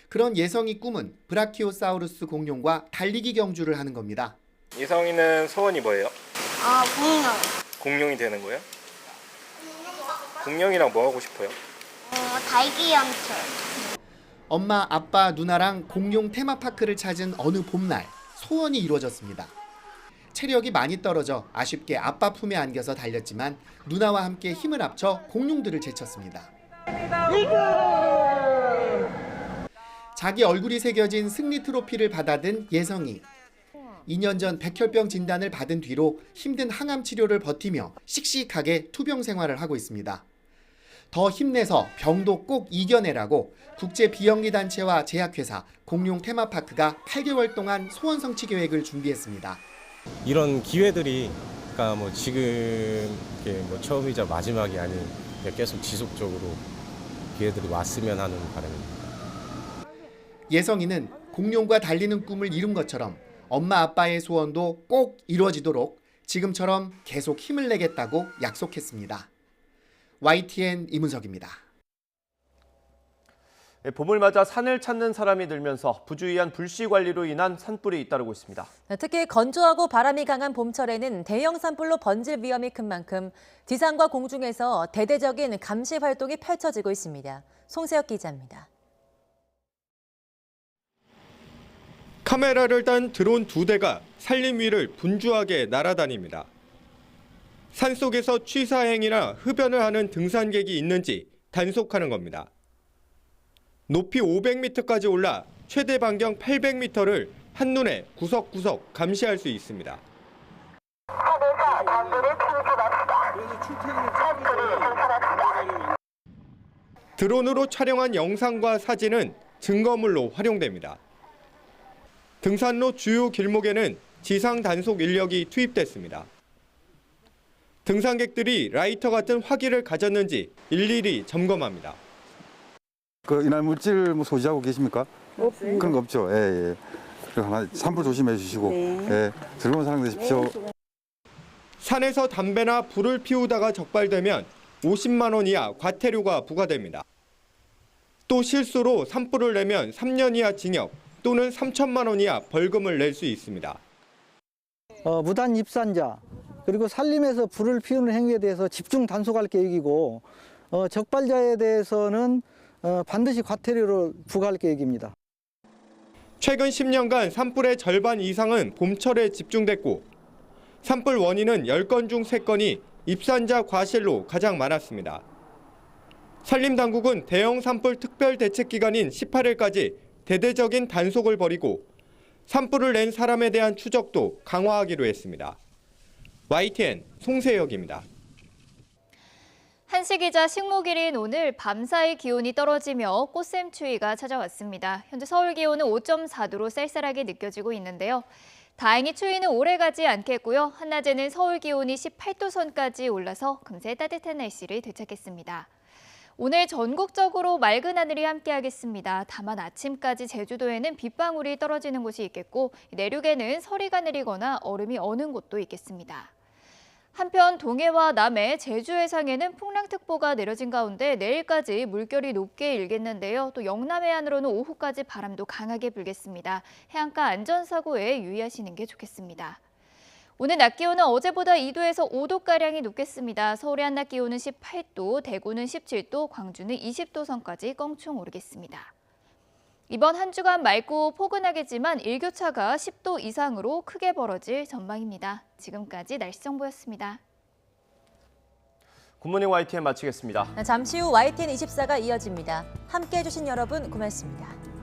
그런 예성이 꿈은 브라키오사우루스 공룡과 달리기 경주를 하는 겁니다. 예성이는 소원이 뭐예요? 공룡. 공룡이 되는 거예요? 공룡이랑 뭐 하고 싶어요? 달기 연출. 엄마, 아빠, 누나랑 공룡 테마파크를 찾은 어느 봄날 소원이 이루어졌습니다. 체력이 많이 떨어져 아쉽게 아빠 품에 안겨서 달렸지만 누나와 함께 힘을 합쳐 공룡들을 제쳤습니다. 자기 얼굴이 새겨진 승리 트로피를 받아든 예성이 2년 전 백혈병 진단을 받은 뒤로 힘든 항암 치료를 버티며 씩씩하게 투병 생활을 하고 있습니다. 더 힘내서 병도 꼭 이겨내라고 국제 비영리 단체와 제약회사 공룡 테마파크가 8개월 동안 소원 성취 계획을 준비했습니다. 이런 기회들이 그러니까 뭐 지금 이렇게 뭐 처음이자 마지막이 아닌 계속 지속적으로 기회들이 왔으면 하는 바람입니다. 예성이는 공룡과 달리는 꿈을 이룬 것처럼 엄마 아빠의 소원도 꼭 이루어지도록 지금처럼 계속 힘을 내겠다고 약속했습니다. YTN 이문석입니다. 봄을 맞아 산을 찾는 사람이 늘면서 부주의한 불씨 관리로 인한 산불이 잇따르고 있습니다. 특히 건조하고 바람이 강한 봄철에는 대형 산불로 번질 위험이 큰 만큼 지상과 공중에서 대대적인 감시 활동이 펼쳐지고 있습니다. 송세혁 기자입니다. 카메라를 단 드론 2대가 산림 위를 분주하게 날아다닙니다. 산속에서 취사행위나 흡연을 하는 등산객이 있는지 단속하는 겁니다. 높이 500m까지 올라 최대 반경 800m를 한눈에 구석구석 감시할 수 있습니다. 드론으로 촬영한 영상과 사진은 증거물로 활용됩니다. 등산로 주요 길목에는 지상 단속 인력이 투입됐습니다. 등산객들이 라이터 같은 화기를 가졌는지 일일이 점검합니다. 이날 물질 뭐 소지하고 계십니까? 없습니다. 그런 거 없죠. 예. 그리고 산불 조심해 주시고, 예. 즐거운 산행 되십시오. 산에서 담배나 불을 피우다가 적발되면 50만 원 이하 과태료가 부과됩니다. 또 실수로 산불을 내면 3년 이하 징역 또는 3천만 원 이하 벌금을 낼 수 있습니다. 무단 입산자 그리고 산림에서 불을 피우는 행위에 대해서 집중 단속할 계획이고 적발자에 대해서는 반드시 과태료를 부과할 계획입니다. 최근 10년간 산불의 절반 이상은 봄철에 집중됐고 산불 원인은 10건 중 3건이 입산자 과실로 가장 많았습니다. 산림당국은 대형 산불 특별대책기간인 18일까지 대대적인 단속을 벌이고 산불을 낸 사람에 대한 추적도 강화하기로 했습니다. YTN 송세혁입니다. 한시기자 식목일인 오늘 밤사이 기온이 떨어지며 꽃샘추위가 찾아왔습니다. 현재 서울 기온은 5.4도로 쌀쌀하게 느껴지고 있는데요. 다행히 추위는 오래가지 않겠고요. 한낮에는 서울 기온이 18도 선까지 올라서 금세 따뜻한 날씨를 되찾겠습니다. 오늘 전국적으로 맑은 하늘이 함께하겠습니다. 다만 아침까지 제주도에는 빗방울이 떨어지는 곳이 있겠고 내륙에는 서리가 내리거나 얼음이 어는 곳도 있겠습니다. 한편 동해와 남해, 제주 해상에는 풍랑특보가 내려진 가운데 내일까지 물결이 높게 일겠는데요. 또 영남 해안으로는 오후까지 바람도 강하게 불겠습니다. 해안가 안전사고에 유의하시는 게 좋겠습니다. 오늘 낮 기온은 어제보다 2도에서 5도가량이 높겠습니다. 서울의 한낮 기온은 18도, 대구는 17도, 광주는 20도 선까지 껑충 오르겠습니다. 이번 한 주간 맑고 포근하겠지만 일교차가 10도 이상으로 크게 벌어질 전망입니다. 지금까지 날씨 정보였습니다. 굿모닝 YTN 마치겠습니다. 잠시 후 YTN 24가 이어집니다. 함께해 주신 여러분 고맙습니다.